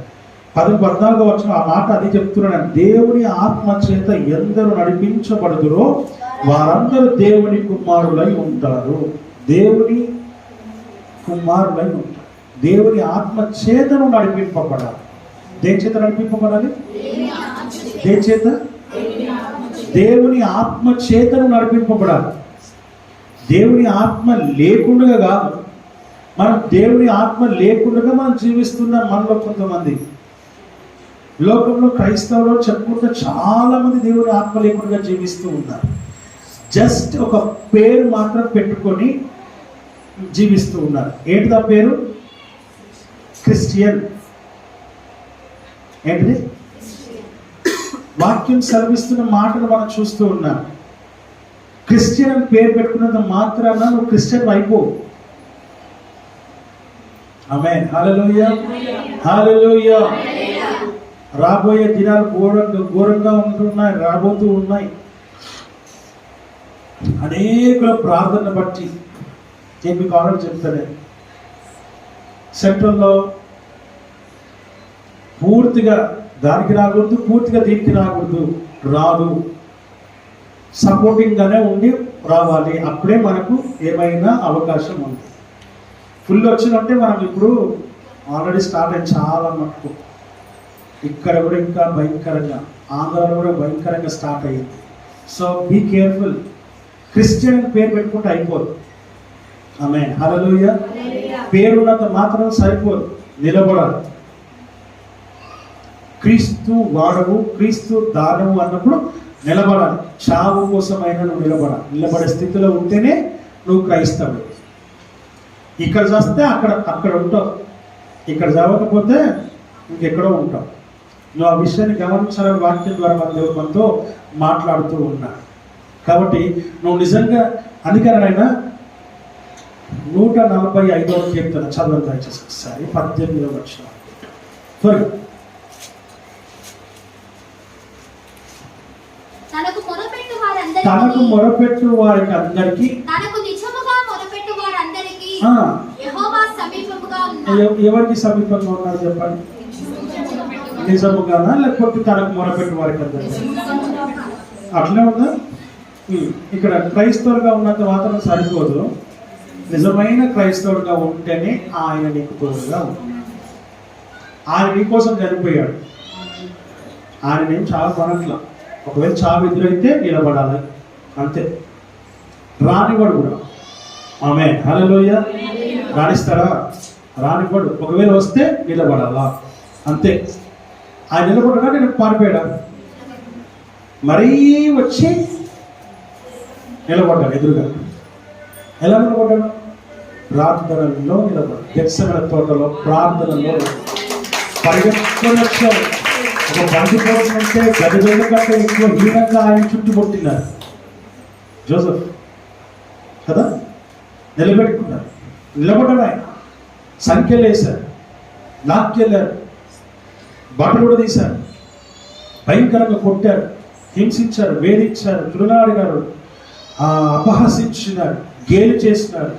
14వ వచనం ఆ మాట అది చెప్తున్నాను. దేవుని ఆత్మ చేత ఎందరు నడిపించబడుదురో వారందరూ దేవుని కుమారులై ఉంటారు. దేవుని కుమారులై ఉంటారు. దేవుని ఆత్మ చేతను నడిపింపబడాలి. దేని చేత నడిపింపబడాలి? దేని చేత? దేవుని ఆత్మ చేతను నడిపింపబడాలి. దేవుని ఆత్మ లేకుండా కాదు. మనం దేవుని ఆత్మ లేకుండా మనం జీవిస్తున్నాం. మనలో కొంతమంది లోకంలో క్రైస్తవులు చెప్పుకుంటే చాలా మంది దేవుని ఆత్మ లేకుండా జీవిస్తూ ఉన్నారు. జస్ట్ ఒక పేరు మాత్రం పెట్టుకొని జీవిస్తూ ఉన్నారు. ఏంటిది ఆ పేరు? క్రిస్టియన్. ఏంటిది? వాక్యం సెలవిస్తున్న మాటలు మనం చూస్తూ ఉన్నాం. క్రిస్టియన్ అని పేరు పెట్టుకున్నంత మాత్రాన నువ్వు క్రిస్టియన్ అయిపోవు. ఆమేన్. హల్లెలూయా, హల్లెలూయా. రాబోయే దినాలు ఘోరంగా ఉంటున్నాయి, రాబోతూ ఉన్నాయి. అనేకుల ప్రార్థన బట్టి నేను మీకు ఆల్రెడీ చెప్తాను, సెంట్రల్లో పూర్తిగా దానికి రాకూడదు, పూర్తిగా దీనికి రాకూడదు, రాదు. సపోర్టింగ్గానే ఉండి రావాలి, అప్పుడే మనకు ఏమైనా అవకాశం ఉంది. ఫుల్ వచ్చినట్టే మనం ఇప్పుడు ఆల్రెడీ స్టార్ట్ అయింది చాలా మటుకు. ఇక్కడ కూడా ఇంకా భయంకరంగా, ఆంధ్రాలో కూడా భయంకరంగా స్టార్ట్ అయ్యింది. So be careful. క్రిస్టియన్ పేరు పెట్టుకుంటే అయిపోదు. ఆమేన్. హల్లెలూయా. పేరున్నంత మాత్రం సరిపోదు, నిలబడాలి. క్రీస్తు వాడవు, క్రీస్తు దానము అన్నప్పుడు నిలబడాలి. చావు కోసమైనా నువ్వు నిలబడాలి. నిలబడే స్థితిలో ఉంటేనే నువ్వు క్రైస్తవుడు. ఇక్కడ చేస్తే అక్కడ ఉంటావు, ఇక్కడ చదవకపోతే ఇంకెక్కడో ఉంటావు. నువ్వు ఆ విషయాన్ని గమనించాలని వాక్యం ద్వారా మన దేవుడు మనతో మాట్లాడుతూ ఉన్నాడు. కాబట్టి నువ్వు నిజంగా, అందుకని ఆయన 145వ కీర్తన చదవండి దయచేసి ఒకసారి, 18వ వచనం. తనకు మొరపెట్టు వారికి అందరికీ, తనకు నిజముగా మొరపెట్టు వారందరికీ యెహోవా సమీపముగా ఉన్నాడు. ఎవరికి సమీపంగా ఉన్నారు చెప్పండి? నిజముగానా, లేకపోతే తనకు మొరపెట్టు వారికి అందరికీ? అట్లే ఉందా? ఇక్కడ క్రైస్తవులుగా ఉన్నంత మాత్రం సరిపోదు, నిజమైన క్రైస్తవుడుగా ఉంటేనే ఆయన నీకు తోడుగా ఉంటున్నాడు. ఆయన నీకోసం చనిపోయాడు. ఆయన నేను చాలా పనట్ల, ఒకవేళ చావు ఎదురైతే నిలబడాలి అంతే. రానివాడు కూడా. ఆమేన్. హల్లెలూయా. రాణిస్తాడా? రానివాడు. ఒకవేళ వస్తే నిలబడాలా అంతే. ఆయన నిలబడడా, నేను పారిపోయాడా? మరీ వచ్చి నిలబడ్డాడు ఎదురుగా. ఎలా నిలబడ్డాడు? ప్రార్థనలో నిలబడ్డాడు. గెత్సెమనే తోటలో ప్రార్థనలో పరిగెత్తుకొని వచ్చాడు. ఒక బండి కోసం అంటే గదివేల కంటే ఎక్కువ హీనంగా ఆయన చుట్టుముట్టినారు జోసెఫ్ కదా. నిలబెట్టుకున్నారు, నిలబడ్డాడు. ఆయన సంఖ్యలు వేశారు, లాక్కెళ్ళారు, బట్టలు కూడా తీశారు, భయంకరంగా కొట్టారు, హింసించారు, వేధించారు, తృణాడిగారు, అపహసించినారు, గేలి చేసినారు.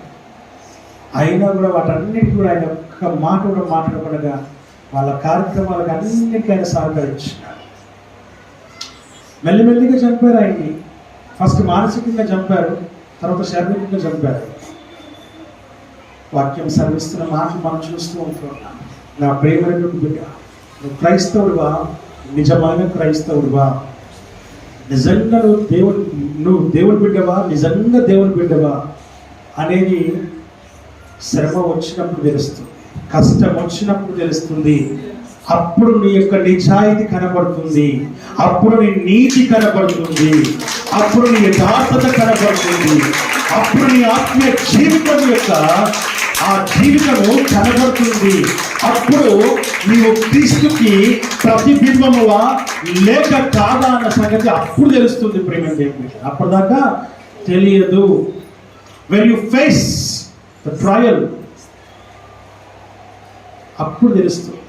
అయినా కూడా వాటన్నిటికీ కూడా ఆయన ఒక్క మాట కూడా మాట్లాడకుండా వాళ్ళ కార్యక్రమాలకు అన్నిటికీ ఆయన సహకరించినారు. మెల్లిమెల్లిగా చంపారు ఆయన్ని. ఫస్ట్ మానసికంగా చంపారు, తర్వాత శారీరకంగా చంపారు. వాక్యం సర్విస్తున్న మాటలు మనం చూస్తూ ఉంటున్నాం. నా ప్రేమైనటువంటి బిడ్డ, నువ్వు క్రైస్తవుడువా? నిజమైన క్రైస్తవుడువా? నిజంగా నువ్వు దేవుని బిడ్డవా? నిజంగా దేవుని బిడ్డవా అనేది శ్రమ వచ్చినప్పుడు తెలుస్తుంది, కష్టం వచ్చినప్పుడు తెలుస్తుంది. అప్పుడు నీ యొక్క నిజాయితీ కనబడుతుంది, అప్పుడు నీ నీతి కనబడుతుంది, అప్పుడు నీ యథార్థత కనబడుతుంది, అప్పుడు నీ ఆత్మీయ జీవితం యొక్క ఆ జీవితము కనబడుతుంది. అప్పుడు నీవు క్రీస్తుకి ప్రతిబింబమువా లేక కాదా అన్న సంగతి అప్పుడు తెలుస్తుంది. ప్రేమ దేవుని, అప్పటిదాకా తెలియదు. When you face the trial అప్పుడు తెలుస్తుంది.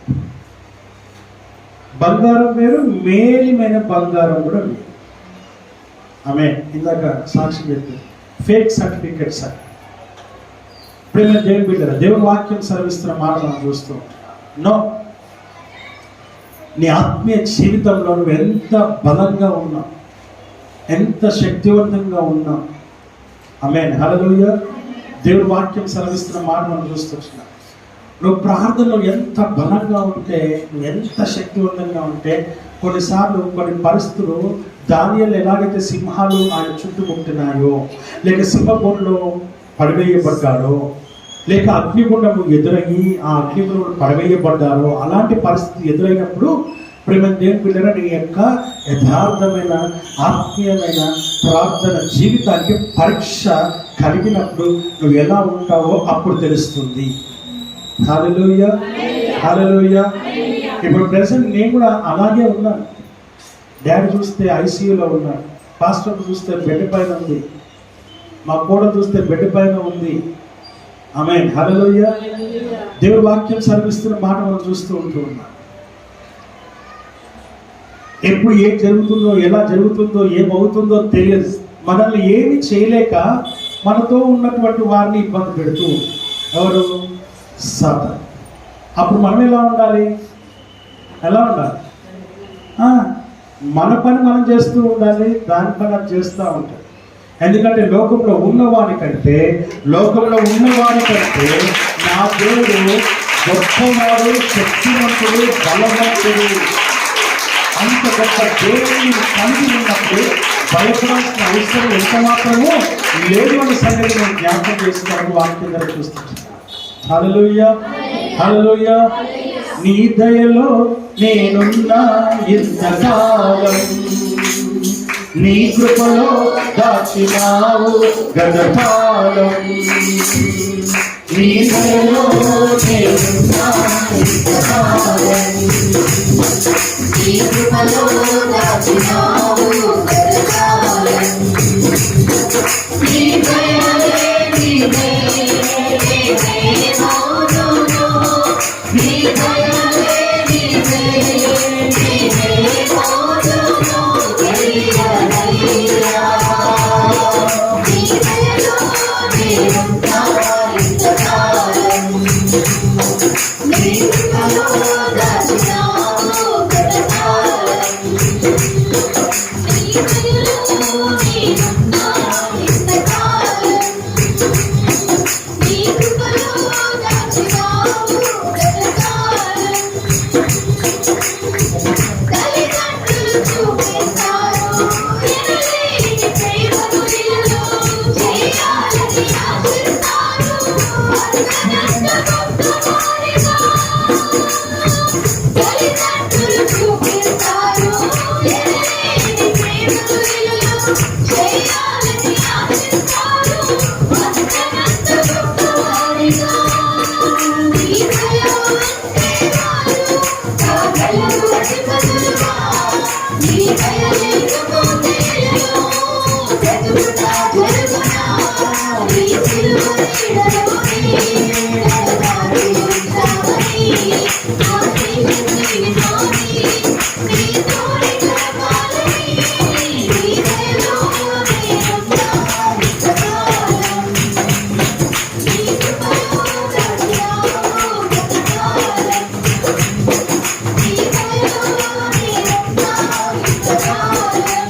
బంగారం వేరు, మేలిమైన బంగారం కూడా వేరు. ఆమె ఇందాక సాక్షి చెప్పింది, ఫేక్ సర్టిఫికెట్స్ అని. ప్రేమ దేవుని బిడ్డరా, దేవుని వాక్యం సర్విస్తున్న మాట మనం చూస్తూ నో, నీ ఆత్మీయ జీవితంలో నువ్వు ఎంత బలంగా ఉన్నావు, ఎంత శక్తివంతంగా ఉన్నావు. ఆమేన్. హల్లెలూయా. దేవుని వాక్యం సర్విస్తున్న మాట మనం చూస్తూ వచ్చినాం. నువ్వు ప్రార్థనలో ఎంత బలంగా ఉంటే, నువ్వు ఎంత శక్తివంతంగా ఉంటే, కొన్నిసార్లు కొన్ని పరిస్థితులు దానియేలు ఎలాగైతే సింహాలు ఆయన చుట్టుముట్టినాయో, లేక సింహపురంలో పడివేయబడ్డాడో, లేక అగ్నిగుండము ఎదురయ్యి ఆ అగ్నిగుండంలో పడివేయబడ్డారో, అలాంటి పరిస్థితి ఎదురైనప్పుడు ప్రేమ దేవుని పిల్లల నీ యొక్క యథార్థమైన ఆత్మీయమైన ప్రార్థన జీవితానికి పరీక్ష కలిగినప్పుడు నువ్వు ఎలా ఉంటావో అప్పుడు తెలుస్తుంది. హల్లెలూయా, హల్లెలూయా. ఇప్పుడు ప్రెసెంట్ నేను కూడా అలాగే ఉన్నాను. డాడీ చూస్తే ఐసీయూలో ఉన్నాడు, పాస్టర్ చూస్తే బెడ్ పైన ఉంది, మా కోడ చూస్తే బెడ్ పైన ఉంది. ఆమేన్, హల్లెలూయా. దేవుడి వాక్యం సెలవిస్తున్న మాట మనం చూస్తూ ఉన్నాం. ఎప్పుడు ఏం జరుగుతుందో, ఎలా జరుగుతుందో, ఏమవుతుందో తెలియదు. మనల్ని ఏమి చేయలేక మనతో ఉన్నటువంటి వారిని ఇబ్బంది పెడుతూ ఎవరు? సాతాను. అప్పుడు మనం ఎలా ఉండాలి? మన పని మనం చేస్తూ ఉండాలి, దాని పని అది చేస్తూ ఉంటాం. ఎందుకంటే లోకంలో ఉన్నవాని కంటే నా దేవుడు గొప్పవాడు, శక్తివంతుడు, బలవంతుడు. అంత గొప్ప దేవుడిని కలిగి ఉన్నప్పుడు భయపడాల్సిన అవసరం ఎంత మాత్రమూ లేదు అనే సంగతి నేను జ్ఞాపకం చేస్తున్నాను. వాక్యం ద్వారా చూస్తున్నాను. హల్లెలూయా, హల్లెలూయా. నీ దయలో నేనున్నా ఇంతకాలం, నీ కృపలో దాచినావు గతకాలం. నీ దయలో నేనున్నా ఇంతకాలం, నీ కృపలో దాచినావు గతకాలం. నీ దయలే నీవే మౌనము, నీ దయలే నీవే మౌనము. దయలయ్యా, నీ దయలో నేనున్నా ఇంతకాలం, నీ కృపలో దాచినావు గతకాలం. నీ దయలో నేనున్నా ఇంతకాలం, నీ కృపలో దాచినావు గతకాలం. తల్లిదండ్రులు చూపిస్తారు ఎనలేని ప్రేమను నిన్ను చేయాలని ఆశిస్తారు. అంతనంత గొప్పవారిగా తల్లిదండ్రులు చూపిస్తారు ఎనలేని ప్రేమను నిన్ను చేయాలని ఆశిస్తారు. అంతనంత గొప్పవారిగా నీ దయ ఉంటే వారు కాగలరు అధిపతులుగా. నీ దయ లేకపోతే బ్రతుకుట జరుగునా? నీ సిలువ నీడలోనే నడవాలి ఉంటావని ఆశించి జీవితాన్ని నీ తోడి గడపాలని. నీ దయలో నేనున్నా ఇంతకాలం, నీ కృపలో దాచినావు గతకాలం. నీ దయలో నేనున్నా ఇంతకాలం,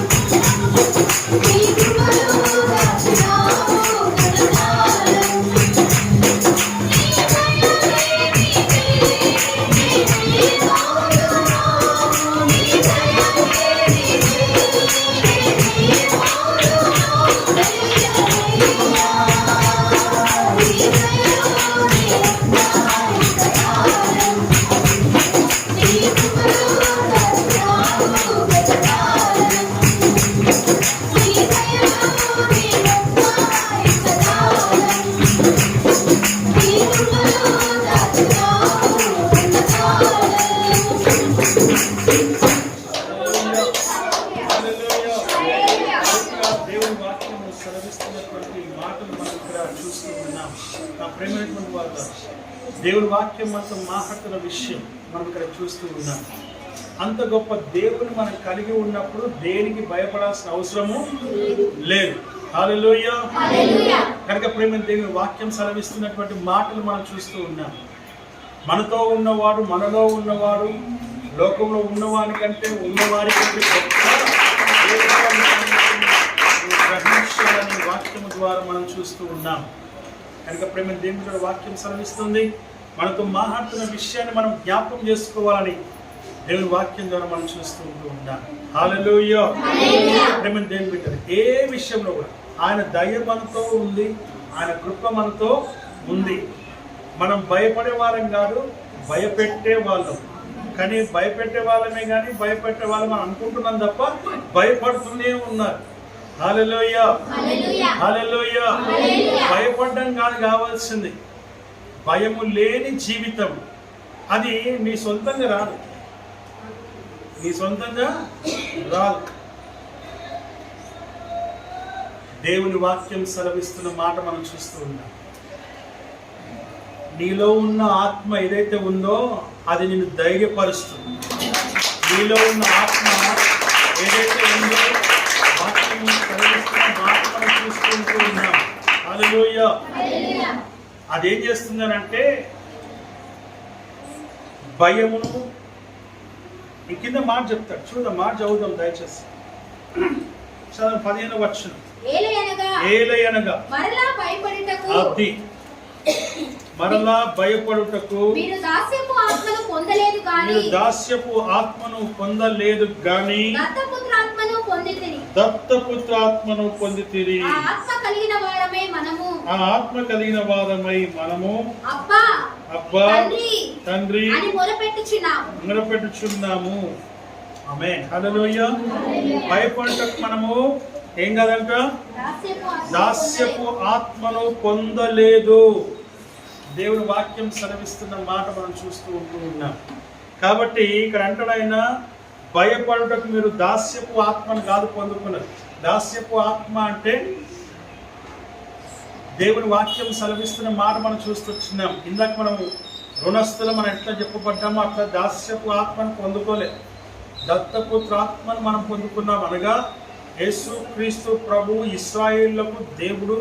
నీ కృపలో దాచినావు గతకాలం. నీ దయలే నీవే మౌనము, నీ దయలే నీవే మౌనము. దయలయ్యా, నీ దయలో నేనున్నా ఇంతకాలం, నీ కృపలో దాచినావు గతకాలం. నీ దయలో నేనున్నా ఇంతకాలం, నీ కృపలో దాచినావు దేవుని వాక్యము సెలవిస్తున్నటువంటి మాటలు మనం ఇక్కడ చూస్తూ ఉన్నాం. నా ప్రేమైనటువంటి వాళ్ళ దేవుని వాక్యం మొత్తం మాట్లాడుతున్న విషయం మనం ఇక్కడ చూస్తూ ఉన్నాం. అంత గొప్ప దేవుని మనం కలిగి ఉన్నప్పుడు దేనికి భయపడాల్సిన అవసరము లేదు. హల్లెలూయా. కనుక ప్రేమైన దేవుని వాక్యం సెలవిస్తున్నటువంటి మాటలు మనం చూస్తూ ఉన్నాం. మనతో ఉన్నవాడు, మనలో ఉన్నవాడు, లోకంలో ఉన్నవాని కంటే ఉన్నవారి కంటే గొప్ప గ్రహించాలని వాక్యము ద్వారా మనం చూస్తూ ఉన్నాం. కనుక ప్రేమ దేవుని వాక్యం సెలవిస్తుంది, మనతో మాట్లాడుతున్న విషయాన్ని మనం జ్ఞాపకం చేసుకోవాలని దేవుని వాక్యం ద్వారా మనం చూస్తూ ఉన్నాం. హల్లెలూయా. ప్రేమ దేవుని బిడ్డలు, ఏ విషయంలో కూడా ఆయన దయ మనతో ఉంది, ఆయన కృప మనతో ఉంది. మనం భయపడే వాళ్ళం కాదు, భయపెట్టే వాళ్ళం. కానీ భయపెట్టే వాళ్ళమే కానీ భయపెట్టే వాళ్ళం మనం అనుకుంటున్నాం తప్ప భయపడుతూనే ఉన్నారు. హల్లెలూయా, హల్లెలూయా. భయపడడం కాదు కావాల్సింది, భయము లేని జీవితం. అది నీ సొంతంగా రాదు, నీ సొంతంగా రాదు. దేవుని వాక్యం సెలవిస్తున్న మాట మనం చూస్తూ ఉన్నాం. నీలో ఉన్న ఆత్మ ఏదైతే ఉందో అది నిన్ను ధైర్యపరుస్తుంది. నీలో ఉన్న ఆత్మ ఏదైతే ఉందో వాక్యం కలిగిస్తున్న ఆత్మను చూసుకుంటూ ఉన్నాం. హల్లెలూయా. అదేం చేస్తుందనంటే భయమును, ఈ కింద మాట చెప్తాడు చూద్దాం, మాట చదువుదాం దయచేసి. 15వ వచనం. ఏలయనగా అది మరలా భయపడుటకు మీరు దాస్యపు ఆత్మను పొందలేదు గాని దత్తపుత్రాత్మను పొందితిరి. ఆ ఆత్మ కలిగిన వారమై మనము అబ్బా తండ్రి అని మొరపెట్టుచున్నాము. ఆమేన్. హల్లెలూయా. భయపడుటకు మనము ఏం కాదంట, దాస్యపు ఆత్మను పొందలేదు. దేవుని వాక్యం సెలవిస్తున్న మాట మనం చూస్తూ ఉన్నాం. కాబట్టి ఇక్కడ అంటాడైనా భయపడుటకు మీరు దాస్యపు ఆత్మను కాదు పొందుకున్నారు. దాస్యపు ఆత్మ అంటే దేవుని వాక్యం సెలవిస్తున్న మాట మనం చూస్తున్నాం. ఇందాక మనము రుణస్థులు మనం ఎట్లా చెప్పబడ్డామో అట్లా దాస్యపు ఆత్మను పొందుకోలేదు. దత్తపుత్రాత్మను మనం పొందుకున్నాం. అనగా యేసు క్రీస్తు ప్రభు ఇశ్రాయేలులకు దేవుడు,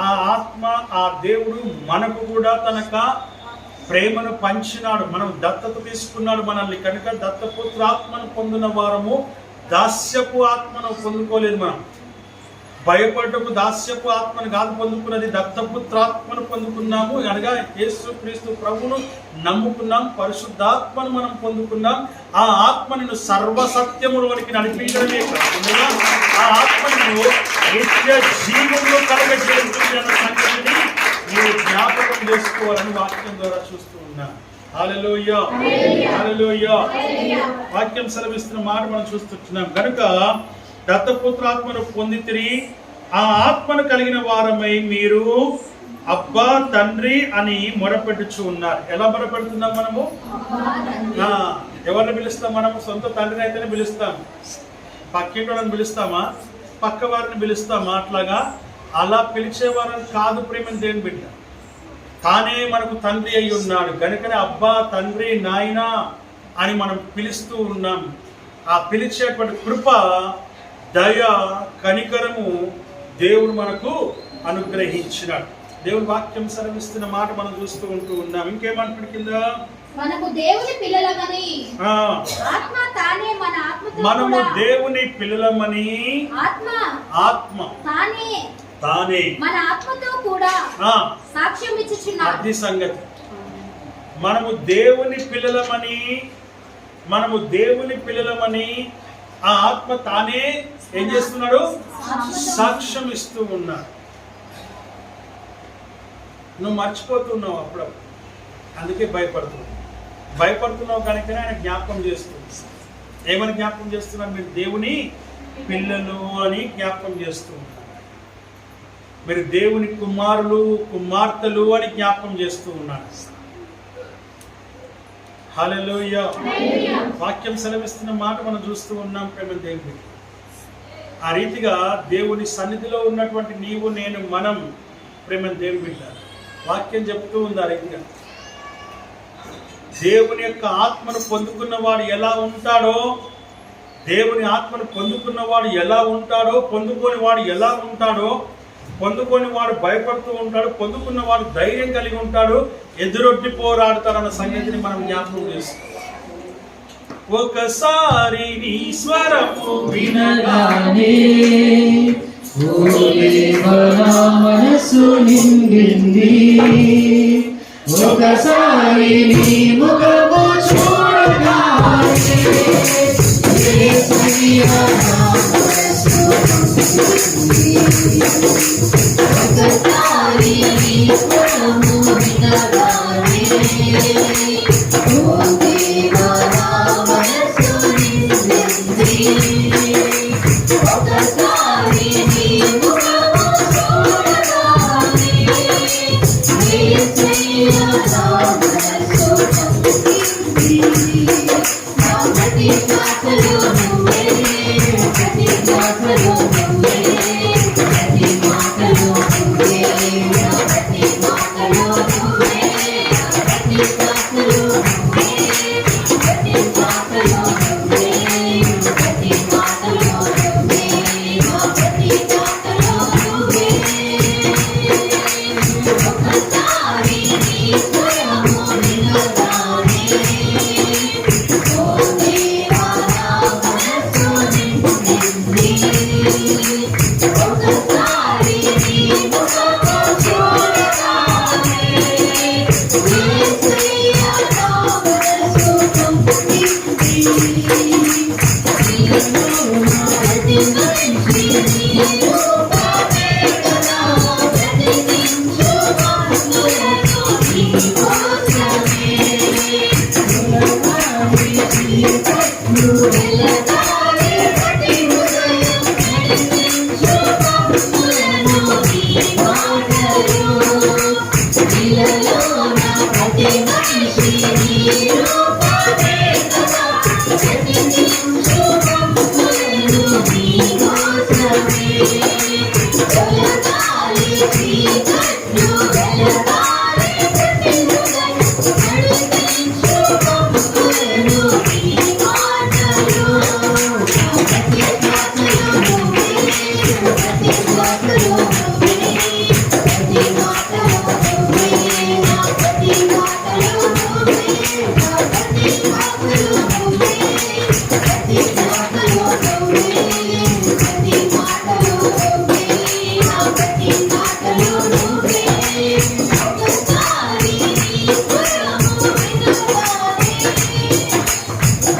ఆ ఆత్మ, ఆ దేవుడు మనకు కూడా తనక ప్రేమను పంచినాడు. మనం దత్తత తీసుకున్నాడు మనల్ని. కనుక దత్తపుత్రాత్మను పొందిన వారము దాస్యపు ఆత్మను పొందుకోలేదు. మనం భయపడటకు దాస్యపు ఆత్మను కాదు పొందుకున్నది, దత్తపుత్రాత్మను పొందుకున్నాము. అనగా యేసు క్రీస్తు ప్రభును నమ్ముకున్నాం, పరిశుద్ధాత్మను మనం పొందుకున్నాం. ఆ ఆత్మను సర్వసత్యములోనికి నడిపించడమే కాకుండా ఆ ఆత్మను నిత్య జీవంలో కలగజేస్తుంది అన్న సంగతిని మీరు జ్ఞాపకం చేసుకోవాలని వాక్యం ద్వారా చూస్తూ ఉన్నాం. హల్లెలూయా. హల్లెలూయా. వాక్యం సెలవిస్తున్న మాట మనం చూస్తున్నాం. కనుక దత్తపుత్రాత్మను పొందితిరి, ఆ ఆత్మను కలిగిన వారమై మీరు అబ్బా తండ్రి అని మొరపెట్టుచు ఉన్నారు. ఎలా మొరపెడుతున్నాం మనము? ఎవరిని పిలుస్తాం మనము? సొంత తండ్రిని అయితేనే పిలుస్తాం. పక్కింటోళ్ళని పిలుస్తామా? పక్క వారిని పిలుస్తామా? అట్లాగా అలా పిలిచేవారని కాదు ప్రేమని దేవుని బిడ్డ. తానే మనకు తండ్రి అయి ఉన్నాడు. కనుకనే అబ్బా తండ్రి నాయనా అని మనం పిలుస్తూ ఉన్నాం. ఆ పిలిచేటువంటి కృప, దయ, కనికరము దేవుడు మనకు అనుగ్రహించినాడు. దేవుని వాక్యం సెలవిస్తున్న మాట మనం చూస్తూ ఉన్నాం. ఇంకేమంటాడు కింద? మనము దేవుని పిల్లలమని మనము దేవుని పిల్లలమని ఆత్మ తానే మన ఆత్మతో కూడా సాక్ష్యం ఇచ్చుచున్నాడు. అది సంగతి. మనము దేవుని పిల్లలమని ఆ ఆత్మ తానే ఏం చేస్తున్నాడు? సాక్ష్యం ఇస్తూ ఉన్నాడు. నువ్వు మర్చిపోతున్నావు అప్పుడప్పుడు, అందుకే భయపడుతున్నావు కనుకనే ఆయన జ్ఞాపకం చేస్తుంది. ఏమని జ్ఞాపకం చేస్తున్నారు? మీరు దేవుని పిల్లలు అని జ్ఞాపకం చేస్తూ ఉన్నారు. మీరు దేవుని కుమారులు కుమార్తెలు అని జ్ఞాపకం చేస్తూ ఉన్నారు. హల్లెలూయా. వాక్యం సెలవిస్తున్న మాట మనం చూస్తూ ఉన్నాం ప్రేమ దేవుని. ఆ రీతిగా దేవుని సన్నిధిలో ఉన్నటువంటి నీవు నేను మనం ప్రేమ దేవుని బిడ్డ. వాక్యం చెప్తూ ఉంది ఆ రీతిగా దేవుని యొక్క ఆత్మను పొందుకున్నవాడు ఎలా ఉంటాడో, దేవుని ఆత్మను పొందుకున్నవాడు ఎలా ఉంటాడో, పొందుకొని వాడు ఎలా ఉంటాడో, పొందుకొని వాడు భయపడుతూ ఉంటాడు, పొందుకున్నవాడు ధైర్యం కలిగి ఉంటాడు, ఎదురొడ్డి పోరాడుతారన్న సంగతిని మనం జ్ఞాపకం చేస్తాం. ఒకసారి నీ స్వరము వినగానే మనసు నిండింది, ఒకసారి నీ ముఖము చూడగానే ఒకసారి నీ ముఖము వినగానే మనసు నిండింది, ఒకసారి నీ ముఖము చూడగానే కట్లు వెలగాలి ప్రతి హృదయం నడిపించు పంపులను నీ మాటలు ఇలలోన ప్రతి మనిషి నీ రూపమే కదా నడిపించు పంపులను నీ కోసమే వెలగాలి చీకట్లు వెలగాలి ప్రతి హృదయం నడిపించు పంపులను నీ మాటలు ప్రతి మాటలు నువ్వే ప్రతి మాటలు నువ్వే ప్రతి మాటలు నువ్వే నా ప్రతి మాటలు నువ్వే నా ప్రతి మాటలు నువ్వే ప్రతి మాటలు నువ్వే ప్రతి మాటలు నువ్వే నా ప్రతి మాటలు నువ్వే ఒకసారి నీ స్వరము వినగానే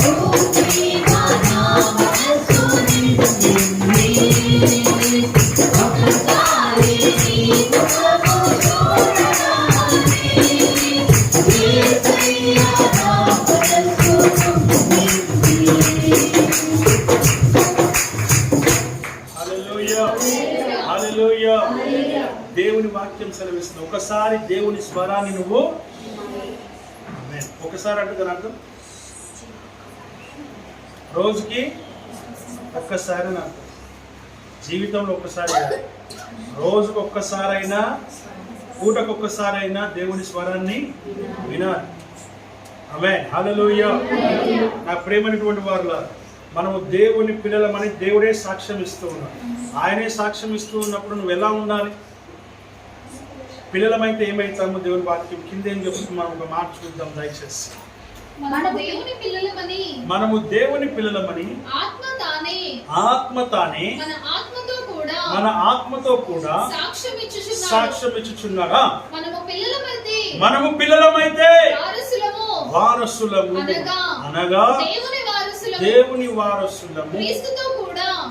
ఓ ప్రేమ నా మనసు నిండింది ఒకసారి నీ ముఖము చూడగానే యేసయ్యా నా మనసు నిండింది. హల్లెలూయా హల్లెలూయా దేవుని వాక్యం సెలవిస్తుంది. ఒకసారి దేవుని స్వరాన్ని నువ్వు ఆమేన్. ఒకసారి అంటే దాని అర్థం రోజుకి ఒక్కసారి అని అర్థం. జీవితంలో ఒక్కసారి కాదు, రోజుకు ఒక్కసారైనా పూటకు ఒక్కసారైనా దేవుని స్వరాన్ని వినాలి. ఆమేన్ హల్లెలూయా. నా ప్రేమైనటువంటి వారులా మనము దేవుని పిల్లలమని దేవుడే సాక్ష్యం ఇస్తూ ఉన్నాడు. ఆయనే సాక్ష్యం ఇస్తూ ఉన్నప్పుడు నువ్వు ఎలా ఉండాలి? పిల్లలమైతే ఏమైతామో దేవుని వాక్యం కింద ఏం చెప్తుంది, మనం ఒక మాట చూద్దాం దయచేసి. మనము దేవుని పిల్లలమని మనము దేవుని పిల్లలమని ఆత్మ తానే ఆత్మ తానే మన ఆత్మతో కూడా సాక్ష్యం ఇచ్చుచున్నాడా? మనము పిల్లలమైతే వారసులము అనగా దేవుని వారసులము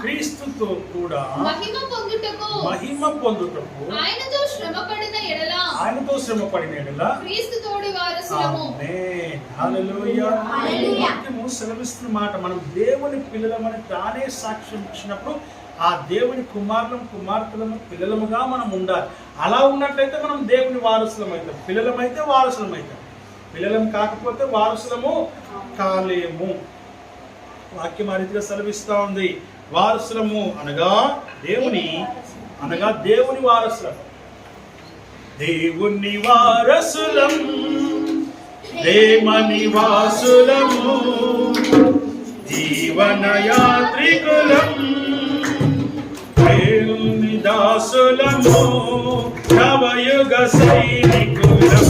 క్రీస్తుతో కూడా మహిమ పొందుటకు ఆయనతో శ్రమపడిన ఎడల క్రీస్తు తోడి వారసులము. ఆమేన్ హల్లెలూయా. వాక్యము సెలవిస్తున్న మాట, మనం దేవుని పిల్లలమని తానే సాక్ష్యం ఇచ్చినప్పుడు ఆ దేవుని కుమార్తెలము పిల్లలముగా మనం ఉండాలి. అలా ఉన్నట్లయితే మనం దేవుని వారసులం అవుతాం. పిల్లలమైతే వారసులం అవుతాం. పిల్లలం కాకపోతే వారసులము కాలేము. వాక్యం ఆ రీతిగా సెలవిస్తూ ఉంది. వారసులము అనగా దేవుని వారసులం. దేవుని వారసులం, ప్రేమ నివాసులము, జీవన యాత్రికులం, దేవుని దాసులము, నవయుగ సైనికులం.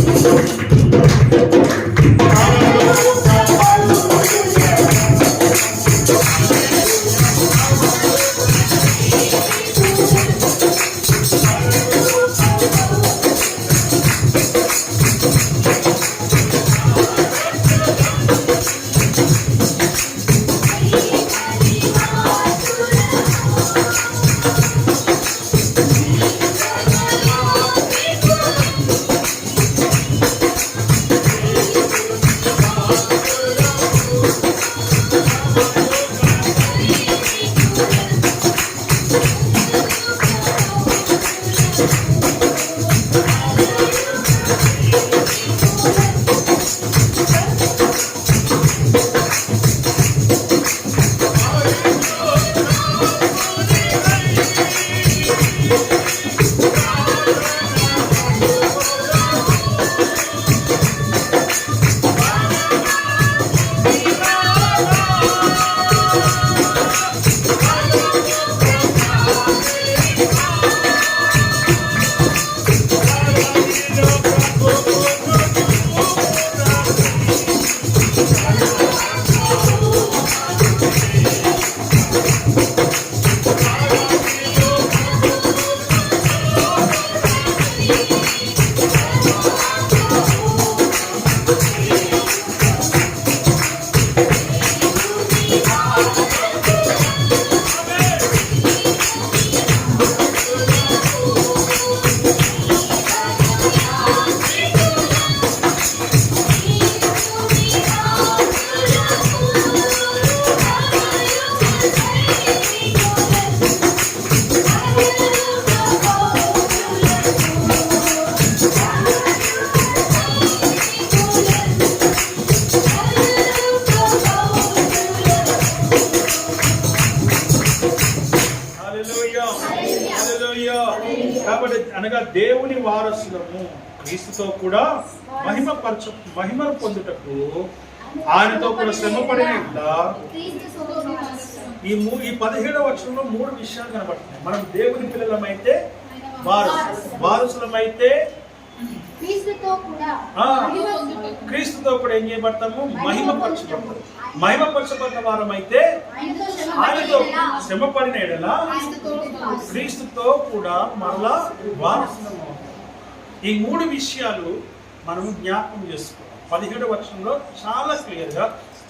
అనగా దేవుని వారసులము, క్రీస్తుతో కూడా మహిమను పొందుటకు ఆయనతో కూడా శ్రమపడిన క్రీస్తు స్వభావం వారసులం. ఈ 17వ వచనంలో 3 విషయాలు కనబడుతున్నాయి. మనం దేవుని పిల్లలమైతే వారసులమైతే క్రీస్తుతో కూడా క్రీస్తుతో కూడా ఏం చేయబడతాము? మహిమపరచబడిన వారమైతే ఆయనతో శ్రమపడిన ఎడల క్రీస్తుతో కూడా మరలా వారసులము. ఈ 3 విషయాలు మనము జ్ఞాపకం చేసుకోవాలి. 17వ వచనంలో చాలా క్లియర్గా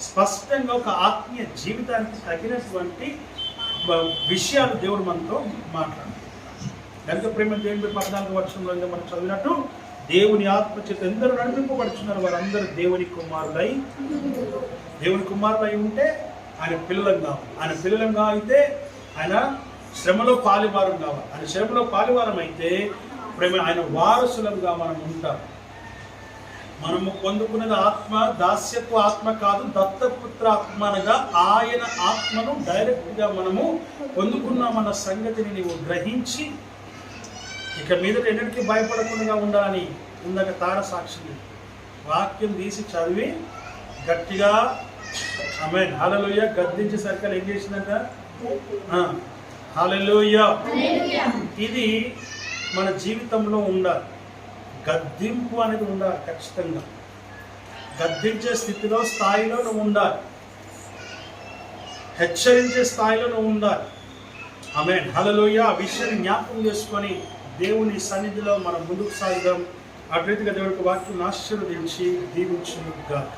స్పష్టంగా ఒక ఆత్మీయ జీవితానికి తగినటువంటి విషయాలు దేవుడు మనతో మాట్లాడుతున్నాడు. కనుక ప్రేమ దేవుని 14వ వచనంలో మనం చదివినట్టు దేవుని ఆత్మ చేత ఎందరూ నడిపింపబడుచున్నారు వారందరూ దేవుని కుమారులై ఉంటే ఆయన పిల్లలం కావాలి. ఆయన పిల్లలంగా అయితే ఆయన శ్రమలో పాలివారం కావాలి. ఆయన శ్రమలో పాలివారం అయితే ప్రేమ ఆయన వారసులంగా మనం ఉంటాం. మనము పొందుకున్నది ఆత్మ దాస్యపు ఆత్మ కాదు, దత్తపుత్ర ఆత్మ అనగా ఆయన ఆత్మను డైరెక్ట్గా మనము పొందుకున్నామన్న సంగతిని నీవు గ్రహించి ఇక మీద ఎన్నిటికీ భయపడకుండా ఉండాలని ఇందాక తార సాక్షి వాక్యం తీసి చదివి గట్టిగా ఆమేన్ హల్లెలూయా గద్దించే సర్కల్ ఏం చేసిందంట? హల్లెలూయా. ఇది మన జీవితంలో ఉండాలి. గద్దింపు అనేది ఉండాలి. ఖచ్చితంగా గద్దించే స్థితిలో స్థాయిలో నువ్వు ఉండాలి. హెచ్చరించే స్థాయిలో నువ్వు ఉండాలి. ఆమేన్ హల్లెలూయా. ఆ విషయాన్ని జ్ఞాపకం చేసుకొని దేవుని సన్నిధిలో మనం ముందుకు సాగుదాం. అటు రీతిగా దేవుడికి వాక్యం ఆశీర్వదించి దీవించును గాక.